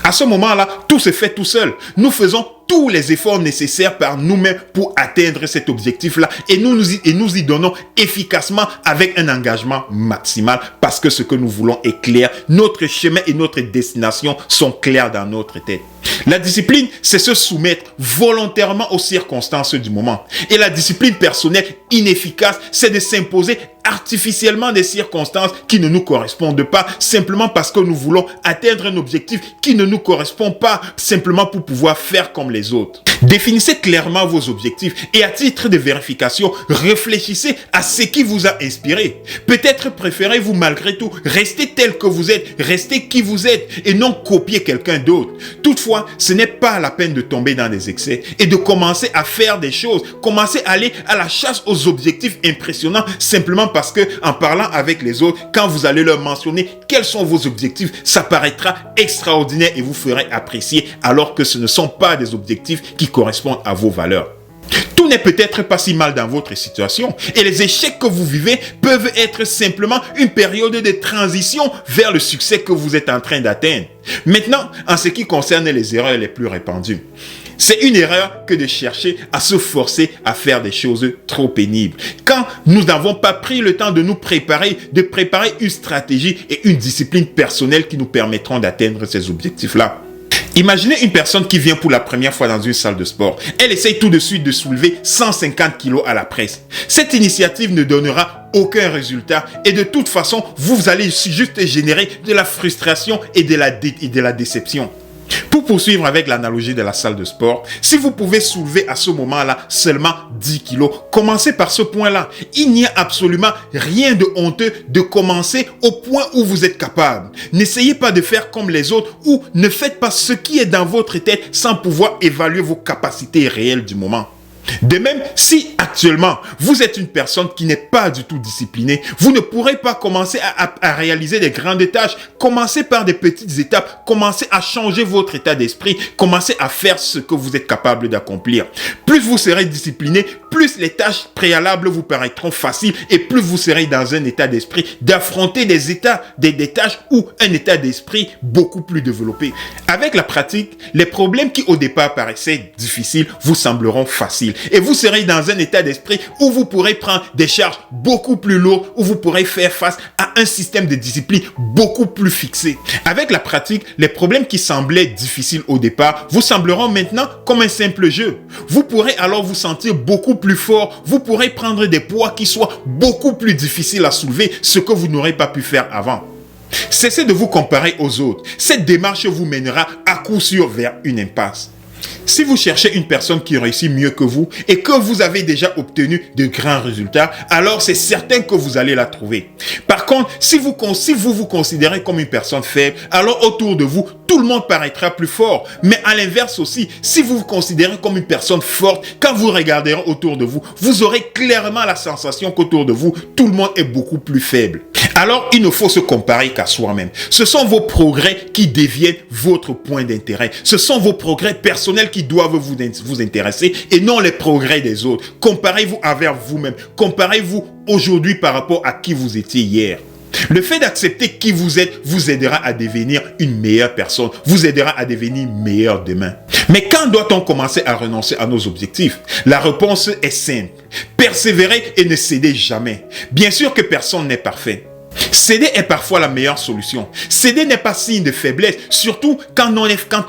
À ce moment-là, tout se fait tout seul. Nous faisons tous les efforts nécessaires par nous-mêmes pour atteindre cet objectif-là et nous y donnons efficacement avec un engagement maximal parce que ce que nous voulons est clair. Notre chemin et notre destination sont clairs dans notre tête. La discipline, c'est se soumettre volontairement aux circonstances du moment. Et la discipline personnelle inefficace, c'est de s'imposer artificiellement des circonstances qui ne nous correspondent pas, simplement parce que nous voulons atteindre un objectif qui ne nous correspond pas, simplement pour pouvoir faire comme les autres. Définissez clairement vos objectifs et à titre de vérification, réfléchissez à ce qui vous a inspiré. Peut-être préférez-vous malgré tout rester tel que vous êtes, rester qui vous êtes et non copier quelqu'un d'autre. Toutefois, ce n'est pas la peine de tomber dans des excès et de commencer à faire des choses, commencer à aller à la chasse aux objectifs impressionnants simplement parce que en parlant avec les autres, quand vous allez leur mentionner quels sont vos objectifs, ça paraîtra extraordinaire et vous ferez apprécier alors que ce ne sont pas des objectifs qui correspondent à vos valeurs. Tout n'est peut-être pas si mal dans votre situation et les échecs que vous vivez peuvent être simplement une période de transition vers le succès que vous êtes en train d'atteindre. Maintenant, en ce qui concerne les erreurs les plus répandues, c'est une erreur que de chercher à se forcer à faire des choses trop pénibles. Quand nous n'avons pas pris le temps de préparer une stratégie et une discipline personnelle qui nous permettront d'atteindre ces objectifs-là. Imaginez une personne qui vient pour la première fois dans une salle de sport. Elle essaye tout de suite de soulever 150 kilos à la presse. Cette initiative ne donnera aucun résultat et de toute façon, vous allez juste générer de la frustration et de la déception. Pour poursuivre avec l'analogie de la salle de sport, si vous pouvez soulever à ce moment-là seulement 10 kilos, commencez par ce point-là. Il n'y a absolument rien de honteux de commencer au point où vous êtes capable. N'essayez pas de faire comme les autres ou ne faites pas ce qui est dans votre tête sans pouvoir évaluer vos capacités réelles du moment. De même, si actuellement vous êtes une personne qui n'est pas du tout disciplinée, vous ne pourrez pas commencer à réaliser des grandes tâches. Commencez par des petites étapes, commencez à changer votre état d'esprit, commencez à faire ce que vous êtes capable d'accomplir. Plus vous serez discipliné, plus les tâches préalables vous paraîtront faciles et plus vous serez dans un état d'esprit d'affronter des tâches ou un état d'esprit beaucoup plus développé. Avec la pratique, les problèmes qui au départ paraissaient difficiles vous sembleront faciles. Et vous serez dans un état d'esprit où vous pourrez prendre des charges beaucoup plus lourdes, où vous pourrez faire face à un système de discipline beaucoup plus fixé. Avec la pratique, les problèmes qui semblaient difficiles au départ vous sembleront maintenant comme un simple jeu. Vous pourrez alors vous sentir beaucoup plus fort, vous pourrez prendre des poids qui soient beaucoup plus difficiles à soulever, ce que vous n'aurez pas pu faire avant. Cessez de vous comparer aux autres. Cette démarche vous mènera à coup sûr vers une impasse. Si vous cherchez une personne qui réussit mieux que vous et que vous avez déjà obtenu de grands résultats, alors c'est certain que vous allez la trouver. Par contre, si vous vous considérez comme une personne faible, alors autour de vous, tout le monde paraîtra plus fort. Mais à l'inverse aussi, si vous vous considérez comme une personne forte, quand vous regarderez autour de vous, vous aurez clairement la sensation qu'autour de vous, tout le monde est beaucoup plus faible. Alors, il ne faut se comparer qu'à soi-même. Ce sont vos progrès qui deviennent votre point d'intérêt. Ce sont vos progrès personnels qui doivent vous intéresser et non les progrès des autres. Comparez-vous avec vous-même. Comparez-vous aujourd'hui par rapport à qui vous étiez hier. Le fait d'accepter qui vous êtes vous aidera à devenir une meilleure personne, vous aidera à devenir meilleur demain. Mais quand doit-on commencer à renoncer à nos objectifs? La réponse est simple. Persévérez et ne cédez jamais. Bien sûr que personne n'est parfait. Céder est parfois la meilleure solution. Céder n'est pas signe de faiblesse, surtout quand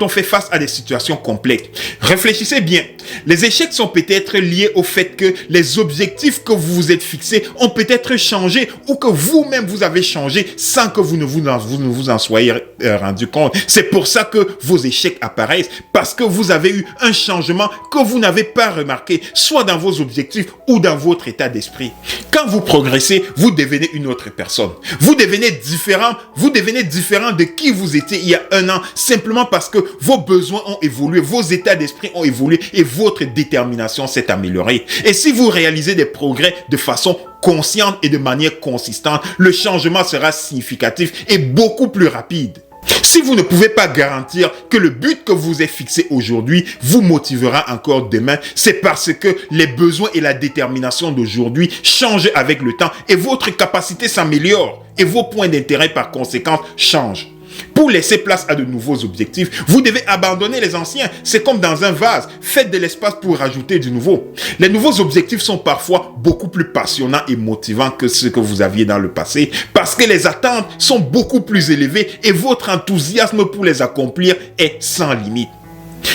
on fait face à des situations complexes. Réfléchissez bien. Les échecs sont peut-être liés au fait que les objectifs que vous vous êtes fixés ont peut-être changé ou que vous-même vous avez changé sans que vous ne vous en soyez rendu compte. C'est pour ça que vos échecs apparaissent, parce que vous avez eu un changement que vous n'avez pas remarqué, soit dans vos objectifs ou dans votre état d'esprit. Quand vous progressez, vous devenez une autre personne. Vous devenez différent de qui vous étiez il y a un an, simplement parce que vos besoins ont évolué, vos états d'esprit ont évolué et votre détermination s'est améliorée. Et si vous réalisez des progrès de façon consciente et de manière consistante, le changement sera significatif et beaucoup plus rapide. Si vous ne pouvez pas garantir que le but que vous avez fixé aujourd'hui vous motivera encore demain, c'est parce que les besoins et la détermination d'aujourd'hui changent avec le temps et votre capacité s'améliore et vos points d'intérêt par conséquent changent. Pour laisser place à de nouveaux objectifs, vous devez abandonner les anciens. C'est comme dans un vase. Faites de l'espace pour rajouter du nouveau. Les nouveaux objectifs sont parfois beaucoup plus passionnants et motivants que ceux que vous aviez dans le passé parce que les attentes sont beaucoup plus élevées et votre enthousiasme pour les accomplir est sans limite.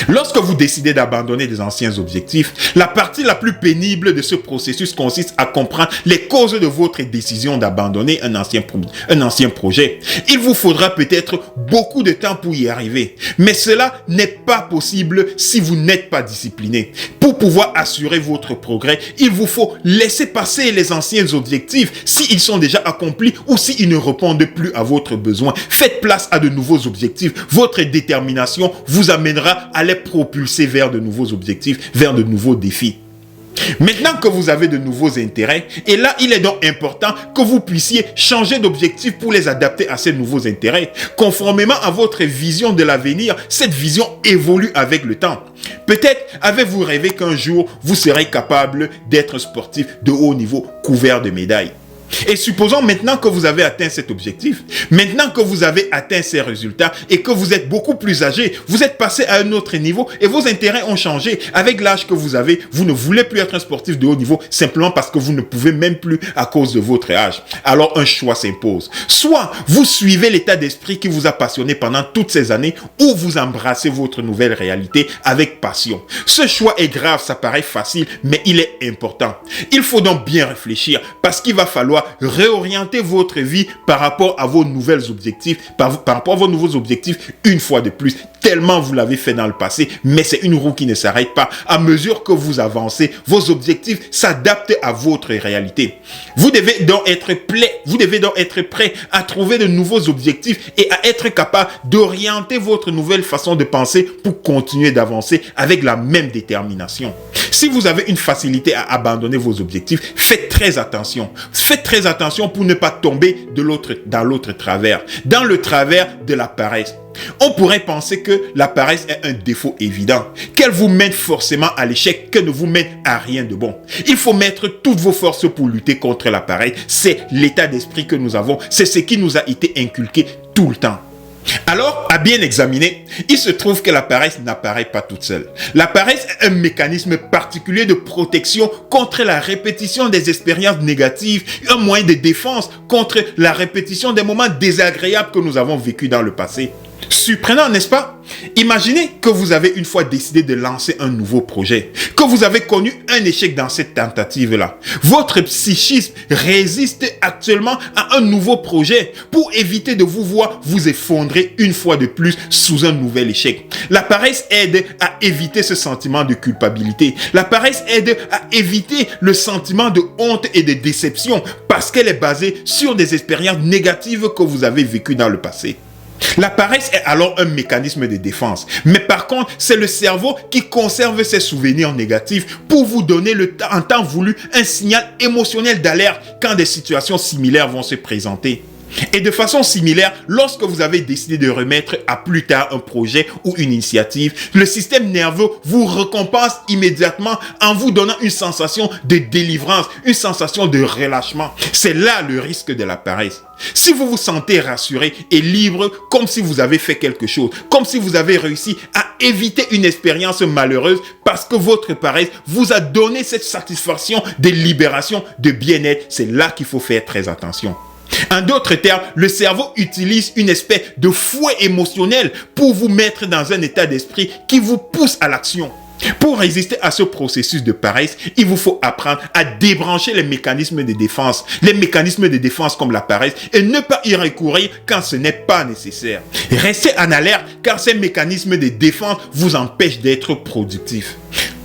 Lorsque vous décidez d'abandonner des anciens objectifs, la partie la plus pénible de ce processus consiste à comprendre les causes de votre décision d'abandonner un ancien projet. Il vous faudra peut-être beaucoup de temps pour y arriver, mais cela n'est pas possible si vous n'êtes pas discipliné. Pour pouvoir assurer votre progrès, il vous faut laisser passer les anciens objectifs s'ils sont déjà accomplis ou s'ils ne répondent plus à votre besoin. Faites place à de nouveaux objectifs. Votre détermination vous amènera à les propulser vers de nouveaux objectifs, vers de nouveaux défis. Maintenant que vous avez de nouveaux intérêts, et là, il est donc important que vous puissiez changer d'objectif pour les adapter à ces nouveaux intérêts. Conformément à votre vision de l'avenir, cette vision évolue avec le temps. Peut-être avez-vous rêvé qu'un jour, vous serez capable d'être sportif de haut niveau, couvert de médailles. Et supposons maintenant que vous avez atteint cet objectif, maintenant que vous avez atteint ces résultats et que vous êtes beaucoup plus âgé, vous êtes passé à un autre niveau et vos intérêts ont changé. Avec l'âge que vous avez, vous ne voulez plus être un sportif de haut niveau simplement parce que vous ne pouvez même plus à cause de votre âge. Alors un choix s'impose. Soit vous suivez l'état d'esprit qui vous a passionné pendant toutes ces années ou vous embrassez votre nouvelle réalité avec passion. Ce choix est grave, ça paraît facile, mais il est important. Il faut donc bien réfléchir parce qu'il va falloir réorienter votre vie par rapport à vos nouveaux objectifs, par rapport à vos nouveaux objectifs une fois de plus, tellement vous l'avez fait dans le passé, mais c'est une roue qui ne s'arrête pas. À mesure que vous avancez, vos objectifs s'adaptent à votre réalité. Vous devez donc être prêt à trouver de nouveaux objectifs et à être capable d'orienter votre nouvelle façon de penser pour continuer d'avancer avec la même détermination. Si vous avez une facilité à abandonner vos objectifs, faites très attention. Faites très attention pour ne pas tomber dans l'autre travers, dans le travers de la paresse. On pourrait penser que la paresse est un défaut évident, qu'elle vous mène forcément à l'échec, qu'elle ne vous mène à rien de bon. Il faut mettre toutes vos forces pour lutter contre la paresse. C'est l'état d'esprit que nous avons, c'est ce qui nous a été inculqué tout le temps. Alors, à bien examiner, il se trouve que la paresse n'apparaît pas toute seule. La paresse est un mécanisme particulier de protection contre la répétition des expériences négatives, un moyen de défense contre la répétition des moments désagréables que nous avons vécus dans le passé. Surprenant, n'est-ce pas? Imaginez que vous avez une fois décidé de lancer un nouveau projet, que vous avez connu un échec dans cette tentative-là. Votre psychisme résiste actuellement à un nouveau projet pour éviter de vous voir vous effondrer une fois de plus sous un nouvel échec. La paresse aide à éviter ce sentiment de culpabilité. La paresse aide à éviter le sentiment de honte et de déception parce qu'elle est basée sur des expériences négatives que vous avez vécues dans le passé. La paresse est alors un mécanisme de défense. Mais par contre, c'est le cerveau qui conserve ses souvenirs négatifs pour vous donner en temps voulu un signal émotionnel d'alerte quand des situations similaires vont se présenter. Et de façon similaire, lorsque vous avez décidé de remettre à plus tard un projet ou une initiative, le système nerveux vous récompense immédiatement en vous donnant une sensation de délivrance, une sensation de relâchement. C'est là le risque de la paresse. Si vous vous sentez rassuré et libre, comme si vous avez fait quelque chose, comme si vous avez réussi à éviter une expérience malheureuse parce que votre paresse vous a donné cette satisfaction de libération, de bien-être, c'est là qu'il faut faire très attention. En d'autres termes, le cerveau utilise une espèce de fouet émotionnel pour vous mettre dans un état d'esprit qui vous pousse à l'action. Pour résister à ce processus de paresse, il vous faut apprendre à débrancher les mécanismes de défense. Les mécanismes de défense comme la paresse et ne pas y recourir quand ce n'est pas nécessaire. Restez en alerte car ces mécanismes de défense vous empêchent d'être productif.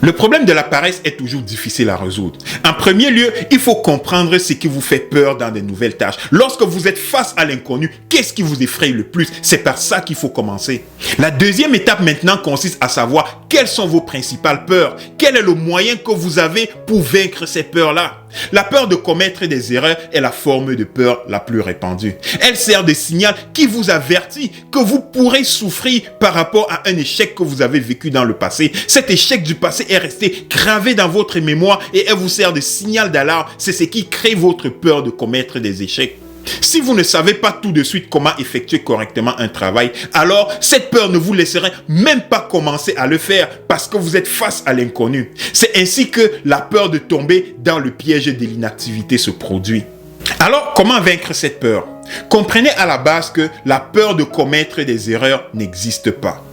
Le problème de la paresse est toujours difficile à résoudre. En premier lieu, il faut comprendre ce qui vous fait peur dans de nouvelles tâches. Lorsque vous êtes face à l'inconnu, qu'est-ce qui vous effraie le plus? C'est par ça qu'il faut commencer. La deuxième étape maintenant consiste à savoir quelles sont vos principales peurs. Quel est le moyen que vous avez pour vaincre ces peurs-là? La peur de commettre des erreurs est la forme de peur la plus répandue. Elle sert de signal qui vous avertit que vous pourrez souffrir par rapport à un échec que vous avez vécu dans le passé. Cet échec du passé est resté gravé dans votre mémoire et elle vous sert de signal d'alarme. C'est ce qui crée votre peur de commettre des échecs. Si vous ne savez pas tout de suite comment effectuer correctement un travail, alors cette peur ne vous laisserait même pas commencer à le faire parce que vous êtes face à l'inconnu. C'est ainsi que la peur de tomber dans le piège de l'inactivité se produit. Alors, comment vaincre cette peur? Comprenez à la base que la peur de commettre des erreurs n'existe pas.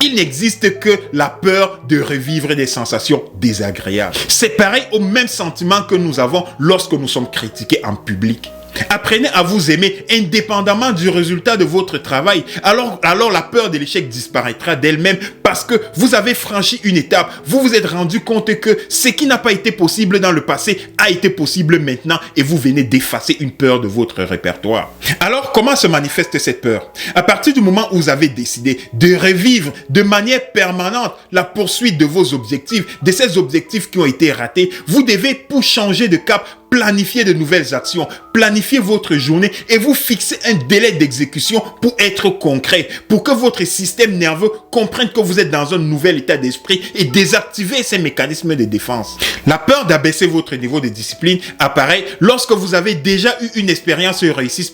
Il n'existe que la peur de revivre des sensations désagréables. C'est pareil au même sentiment que nous avons lorsque nous sommes critiqués en public. Apprenez à vous aimer indépendamment du résultat de votre travail. Alors la peur de l'échec disparaîtra d'elle-même parce que vous avez franchi une étape. Vous vous êtes rendu compte que ce qui n'a pas été possible dans le passé a été possible maintenant et vous venez d'effacer une peur de votre répertoire. Alors, comment se manifeste cette peur? À partir du moment où vous avez décidé de revivre de manière permanente la poursuite de vos objectifs, de ces objectifs qui ont été ratés, vous devez, pour changer de cap, planifier de nouvelles actions, planifier votre journée et vous fixer un délai d'exécution pour être concret, pour que votre système nerveux comprenne que vous êtes dans un nouvel état d'esprit et désactiver ces mécanismes de défense. La peur d'abaisser votre niveau de discipline apparaît lorsque vous avez déjà eu une expérience réussie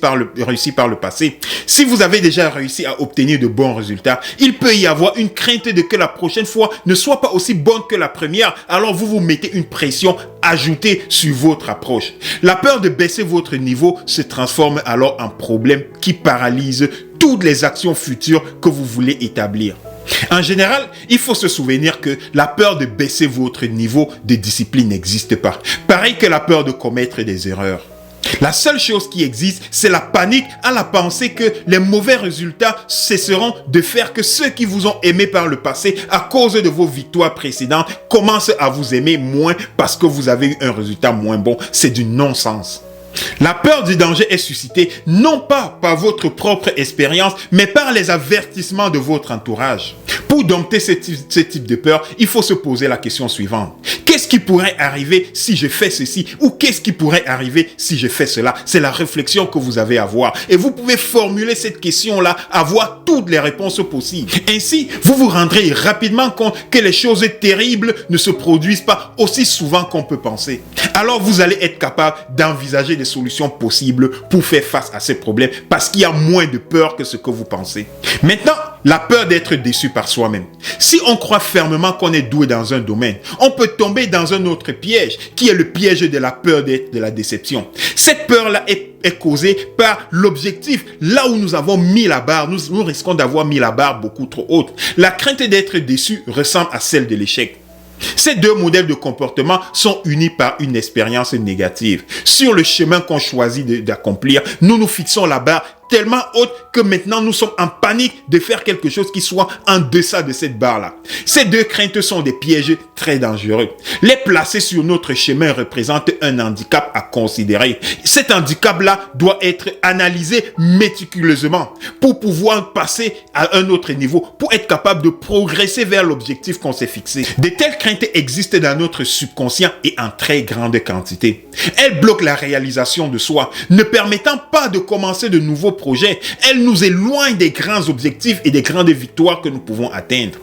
par le passé. Si vous avez déjà réussi à obtenir de bons résultats, il peut y avoir une crainte de que la prochaine fois ne soit pas aussi bonne que la première, alors vous vous mettez une pression ajoutée sur votre approche. La peur de baisser votre niveau se transforme alors en problème qui paralyse toutes les actions futures que vous voulez établir. En général, il faut se souvenir que la peur de baisser votre niveau de discipline n'existe pas. Pareil que la peur de commettre des erreurs. La seule chose qui existe, c'est la panique à la pensée que les mauvais résultats cesseront de faire que ceux qui vous ont aimé par le passé à cause de vos victoires précédentes commencent à vous aimer moins parce que vous avez eu un résultat moins bon. C'est du non-sens. La peur du danger est suscitée non pas par votre propre expérience, mais par les avertissements de votre entourage. Pour dompter ce type de peur, il faut se poser la question suivante. Qu'est-ce qui pourrait arriver si je fais ceci? Ou qu'est-ce qui pourrait arriver si je fais cela? C'est la réflexion que vous avez à avoir. Et vous pouvez formuler cette question-là, avoir toutes les réponses possibles. Ainsi, vous vous rendrez rapidement compte que les choses terribles ne se produisent pas aussi souvent qu'on peut penser. Alors, vous allez être capable d'envisager des solutions possibles pour faire face à ces problèmes parce qu'il y a moins de peur que ce que vous pensez. Maintenant, la peur d'être déçu par soi-même. Si on croit fermement qu'on est doué dans un domaine, on peut tomber dans un autre piège, qui est le piège de la peur de la déception. Cette peur-là est causée par l'objectif. Là où nous avons mis la barre, nous risquons d'avoir mis la barre beaucoup trop haute. La crainte d'être déçu ressemble à celle de l'échec. Ces deux modèles de comportement sont unis par une expérience négative. Sur le chemin qu'on choisit d'accomplir, nous nous fixons la barre tellement haute que maintenant nous sommes en panique de faire quelque chose qui soit en deçà de cette barre-là. Ces deux craintes sont des pièges très dangereux. Les placer sur notre chemin représente un handicap à considérer. Cet handicap-là doit être analysé méticuleusement pour pouvoir passer à un autre niveau, pour être capable de progresser vers l'objectif qu'on s'est fixé. De telles craintes existent dans notre subconscient et en très grande quantité. Elles bloquent la réalisation de soi, ne permettant pas de commencer de nouveaux projets. Elles nous éloignent des grands objectifs et des grandes victoires que nous pouvons atteindre.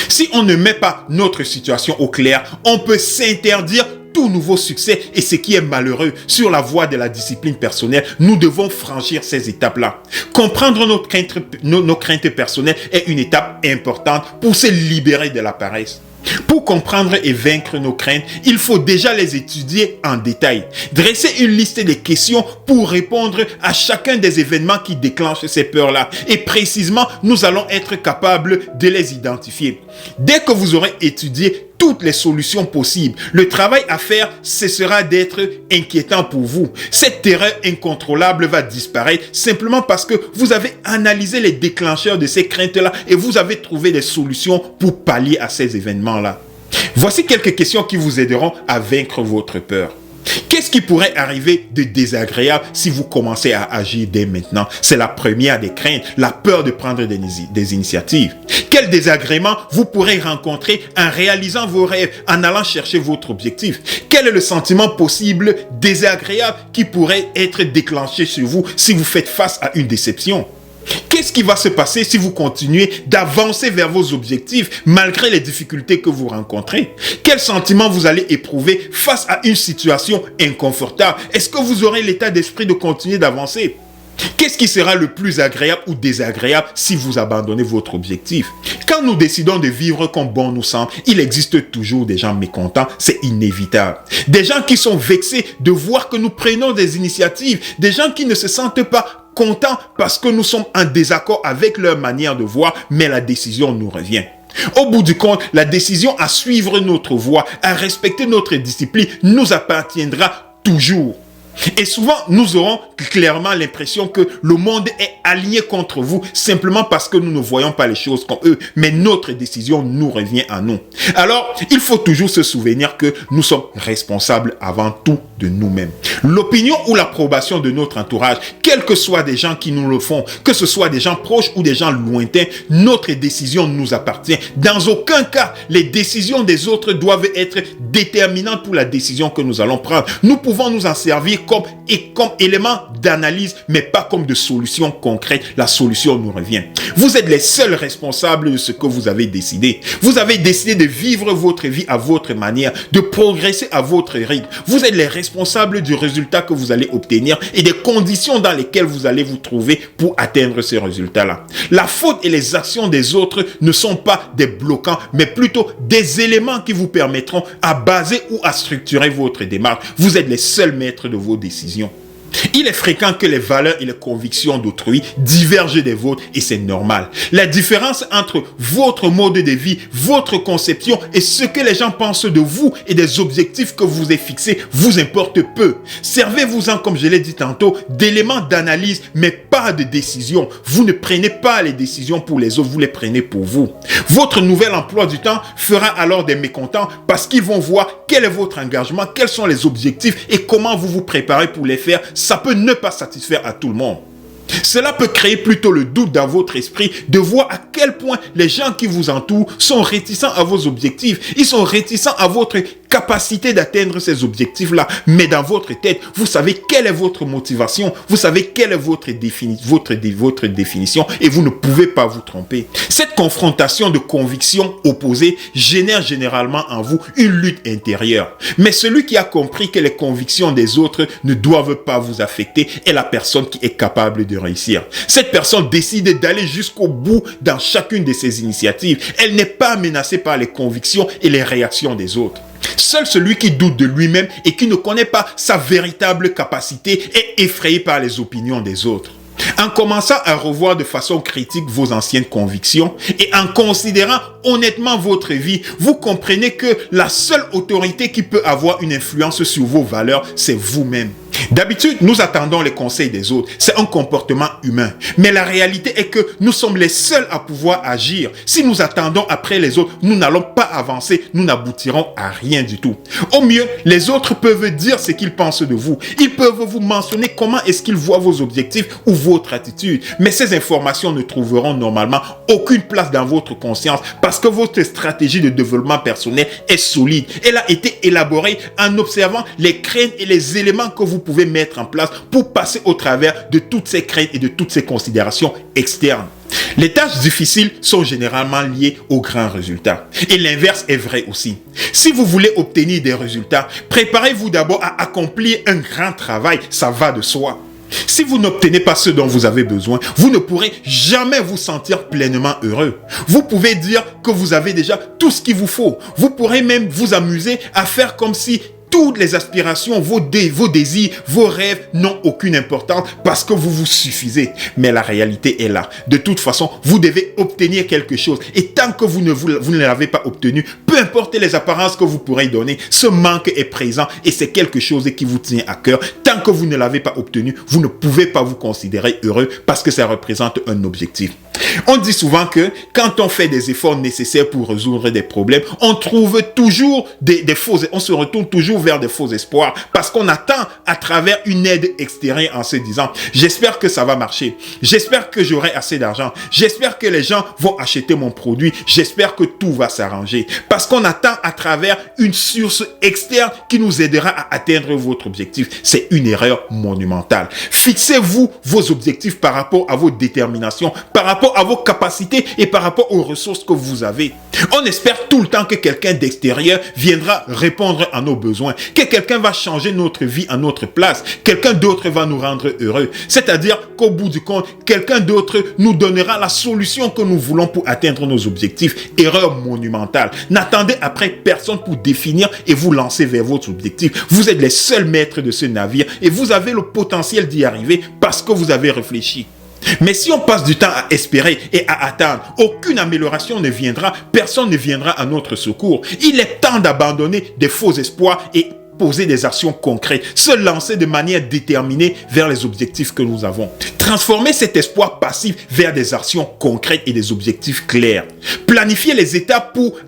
Si on ne met pas notre situation au clair, on peut s'interdire tout nouveau succès et ce qui est malheureux sur la voie de la discipline personnelle. Nous devons franchir ces étapes-là. Comprendre nos craintes personnelles est une étape importante pour se libérer de la paresse. Pour comprendre et vaincre nos craintes, il faut déjà les étudier en détail. Dresser une liste de questions pour répondre à chacun des événements qui déclenchent ces peurs-là. Et précisément, nous allons être capables de les identifier. Dès que vous aurez étudié toutes les solutions possibles, le travail à faire cessera d'être inquiétant pour vous. Cette terreur incontrôlable va disparaître simplement parce que vous avez analysé les déclencheurs de ces craintes-là et vous avez trouvé des solutions pour pallier à ces événements-là. Voici quelques questions qui vous aideront à vaincre votre peur. Qu'est-ce qui pourrait arriver de désagréable si vous commencez à agir dès maintenant? C'est la première des craintes, la peur de prendre des initiatives. Quel désagrément vous pourrez rencontrer en réalisant vos rêves, en allant chercher votre objectif? Quel est le sentiment possible désagréable qui pourrait être déclenché sur vous si vous faites face à une déception? Qu'est-ce qui va se passer si vous continuez d'avancer vers vos objectifs malgré les difficultés que vous rencontrez? Quel sentiment vous allez éprouver face à une situation inconfortable? Est-ce que vous aurez l'état d'esprit de continuer d'avancer? Qu'est-ce qui sera le plus agréable ou désagréable si vous abandonnez votre objectif? Quand nous décidons de vivre comme bon nous semble, il existe toujours des gens mécontents, c'est inévitable. Des gens qui sont vexés de voir que nous prenons des initiatives, des gens qui ne se sentent pas contents parce que nous sommes en désaccord avec leur manière de voir, mais la décision nous revient. Au bout du compte, la décision à suivre notre voie, à respecter notre discipline, nous appartiendra toujours. Et souvent, nous aurons clairement l'impression que le monde est aligné contre vous simplement parce que nous ne voyons pas les choses comme eux. Mais notre décision nous revient à nous. Alors, il faut toujours se souvenir que nous sommes responsables avant tout de nous-mêmes. L'opinion ou l'approbation de notre entourage, quels que soient des gens qui nous le font, que ce soit des gens proches ou des gens lointains, notre décision nous appartient. Dans aucun cas, les décisions des autres doivent être déterminantes pour la décision que nous allons prendre. Nous pouvons nous en servir comme élément d'analyse, mais pas comme de solution concrète. La solution nous revient. Vous êtes les seuls responsables de ce que vous avez décidé. Vous avez décidé de vivre votre vie à votre manière, de progresser à votre rythme. Vous êtes les responsables du résultat que vous allez obtenir et des conditions dans lesquelles vous allez vous trouver pour atteindre ces résultats-là. La faute et les actions des autres ne sont pas des bloquants, mais plutôt des éléments qui vous permettront à baser ou à structurer votre démarche. Vous êtes les seuls maîtres de vos décisions. Il est fréquent que les valeurs et les convictions d'autrui divergent des vôtres et c'est normal. La différence entre votre mode de vie, votre conception et ce que les gens pensent de vous et des objectifs que vous avez fixés vous importe peu. Servez-vous-en, comme je l'ai dit tantôt, d'éléments d'analyse mais pas de décision. Vous ne prenez pas les décisions pour les autres, vous les prenez pour vous. Votre nouvel emploi du temps fera alors des mécontents parce qu'ils vont voir quel est votre engagement, quels sont les objectifs et comment vous vous préparez pour les faire. Ça peut ne pas satisfaire à tout le monde. Cela peut créer plutôt le doute dans votre esprit de voir à quel point les gens qui vous entourent sont réticents à vos objectifs. Ils sont réticents à votre capacité d'atteindre ces objectifs-là. Mais dans votre tête, vous savez quelle est votre motivation. Vous savez quelle est votre définition et vous ne pouvez pas vous tromper. Cette confrontation de convictions opposées génère généralement en vous une lutte intérieure. Mais celui qui a compris que les convictions des autres ne doivent pas vous affecter est la personne qui est capable de réussir. Cette personne décide d'aller jusqu'au bout dans chacune de ses initiatives. Elle n'est pas menacée par les convictions et les réactions des autres. Seul celui qui doute de lui-même et qui ne connaît pas sa véritable capacité est effrayé par les opinions des autres. En commençant à revoir de façon critique vos anciennes convictions et en considérant honnêtement votre vie, vous comprenez que la seule autorité qui peut avoir une influence sur vos valeurs, c'est vous-même. D'habitude, nous attendons les conseils des autres. C'est un comportement humain. Mais la réalité est que nous sommes les seuls à pouvoir agir. Si nous attendons après les autres, nous n'allons pas avancer. Nous n'aboutirons à rien du tout. Au mieux, les autres peuvent dire ce qu'ils pensent de vous. Ils peuvent vous mentionner comment est-ce qu'ils voient vos objectifs ou votre attitude. Mais ces informations ne trouveront normalement aucune place dans votre conscience parce que votre stratégie de développement personnel est solide. Elle a été élaborée en observant les craintes et les éléments que vous pouvez mettre en place pour passer au travers de toutes ces craintes et de toutes ces considérations externes. Les tâches difficiles sont généralement liées aux grands résultats. Et l'inverse est vrai aussi. Si vous voulez obtenir des résultats, préparez-vous d'abord à accomplir un grand travail, ça va de soi. Si vous n'obtenez pas ce dont vous avez besoin, vous ne pourrez jamais vous sentir pleinement heureux. Vous pouvez dire que vous avez déjà tout ce qu'il vous faut. Vous pourrez même vous amuser à faire comme si toutes les aspirations, vos désirs, vos rêves n'ont aucune importance parce que vous vous suffisez. Mais la réalité est là. De toute façon, vous devez obtenir quelque chose. Et tant que vous ne l'avez pas obtenu, peu importe les apparences que vous pourrez donner, ce manque est présent et c'est quelque chose qui vous tient à cœur. Tant que vous ne l'avez pas obtenu, vous ne pouvez pas vous considérer heureux parce que ça représente un objectif. On dit souvent que quand on fait des efforts nécessaires pour résoudre des problèmes, on trouve toujours on se retourne toujours vers des faux espoirs parce qu'on attend à travers une aide extérieure en se disant « J'espère que ça va marcher, j'espère que j'aurai assez d'argent, j'espère que les gens vont acheter mon produit, j'espère que tout va s'arranger. » Parce qu'on attend à travers une source externe qui nous aidera à atteindre votre objectif. C'est une erreur monumentale. Fixez-vous vos objectifs par rapport à vos déterminations, par rapport à vos capacités et par rapport aux ressources que vous avez. On espère tout le temps que quelqu'un d'extérieur viendra répondre à nos besoins, que quelqu'un va changer notre vie à notre place, quelqu'un d'autre va nous rendre heureux. C'est-à-dire qu'au bout du compte, quelqu'un d'autre nous donnera la solution que nous voulons pour atteindre nos objectifs. Erreur monumentale. N'attendez après personne pour définir et vous lancer vers votre objectif. Vous êtes les seuls maîtres de ce navire et vous avez le potentiel d'y arriver parce que vous avez réfléchi. Mais si on passe du temps à espérer et à attendre, aucune amélioration ne viendra, personne ne viendra à notre secours. Il est temps d'abandonner des faux espoirs et poser des actions concrètes, se lancer de manière déterminée vers les objectifs que nous avons. Transformer cet espoir passif vers des actions concrètes et des objectifs clairs. Planifiez les étapes pour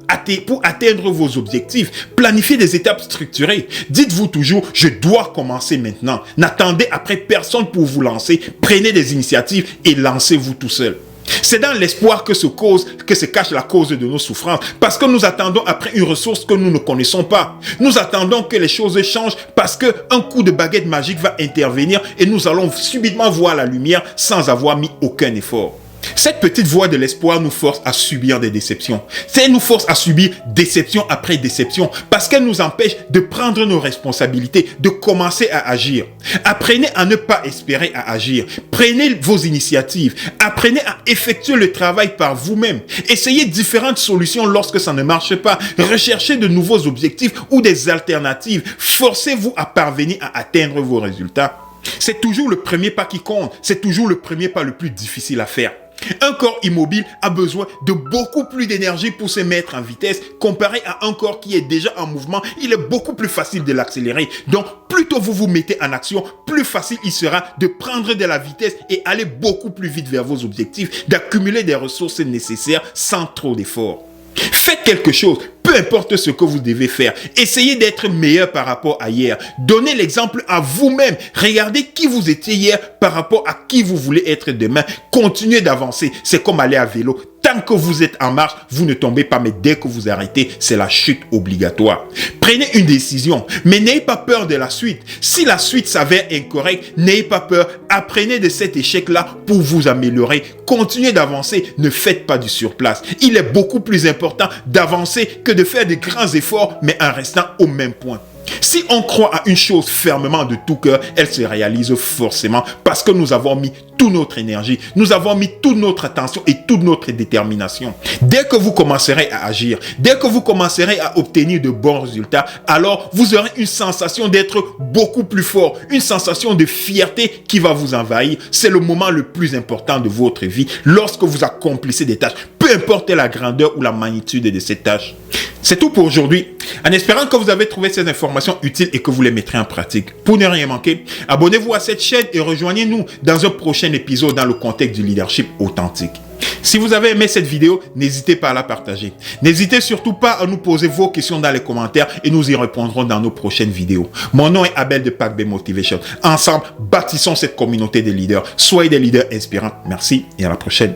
atteindre vos objectifs. Planifiez des étapes structurées. Dites-vous toujours, je dois commencer maintenant. N'attendez après personne pour vous lancer. Prenez des initiatives et lancez-vous tout seul. C'est dans l'espoir que se cache la cause de nos souffrances, parce que nous attendons après une ressource que nous ne connaissons pas. Nous attendons que les choses changent parce qu'un coup de baguette magique va intervenir et nous allons subitement voir la lumière sans avoir mis aucun effort. Cette petite voix de l'espoir nous force à subir des déceptions. Elle nous force à subir déception après déception parce qu'elle nous empêche de prendre nos responsabilités, de commencer à agir. Apprenez à ne pas espérer à agir. Prenez vos initiatives. Apprenez à effectuer le travail par vous-même. Essayez différentes solutions lorsque ça ne marche pas. Recherchez de nouveaux objectifs ou des alternatives. Forcez-vous à parvenir à atteindre vos résultats. C'est toujours le premier pas qui compte. C'est toujours le premier pas le plus difficile à faire. Un corps immobile a besoin de beaucoup plus d'énergie pour se mettre en vitesse comparé à un corps qui est déjà en mouvement. Il est beaucoup plus facile de l'accélérer. Donc, plus tôt vous vous mettez en action, plus facile il sera de prendre de la vitesse et aller beaucoup plus vite vers vos objectifs, d'accumuler des ressources nécessaires sans trop d'efforts. Faites quelque chose. Peu importe ce que vous devez faire, essayez d'être meilleur par rapport à hier. Donnez l'exemple à vous-même. Regardez qui vous étiez hier par rapport à qui vous voulez être demain. Continuez d'avancer. C'est comme aller à vélo. Tant que vous êtes en marche, vous ne tombez pas, mais dès que vous arrêtez, c'est la chute obligatoire. Prenez une décision, mais n'ayez pas peur de la suite. Si la suite s'avère incorrecte, n'ayez pas peur. Apprenez de cet échec-là pour vous améliorer. Continuez d'avancer, ne faites pas du surplace. Il est beaucoup plus important d'avancer que de faire de grands efforts, mais en restant au même point. Si on croit à une chose fermement de tout cœur, elle se réalise forcément parce que nous avons mis toute notre énergie, nous avons mis toute notre attention et toute notre détermination. Dès que vous commencerez à agir, dès que vous commencerez à obtenir de bons résultats, alors vous aurez une sensation d'être beaucoup plus fort, une sensation de fierté qui va vous envahir. C'est le moment le plus important de votre vie lorsque vous accomplissez des tâches, peu importe la grandeur ou la magnitude de ces tâches. C'est tout pour aujourd'hui. En espérant que vous avez trouvé ces informations utiles et que vous les mettrez en pratique. Pour ne rien manquer, abonnez-vous à cette chaîne et rejoignez-nous dans un prochain épisode dans le contexte du leadership authentique. Si vous avez aimé cette vidéo, n'hésitez pas à la partager. N'hésitez surtout pas à nous poser vos questions dans les commentaires et nous y répondrons dans nos prochaines vidéos. Mon nom est Abel de Pack B Motivation. Ensemble, bâtissons cette communauté de leaders. Soyez des leaders inspirants. Merci et à la prochaine.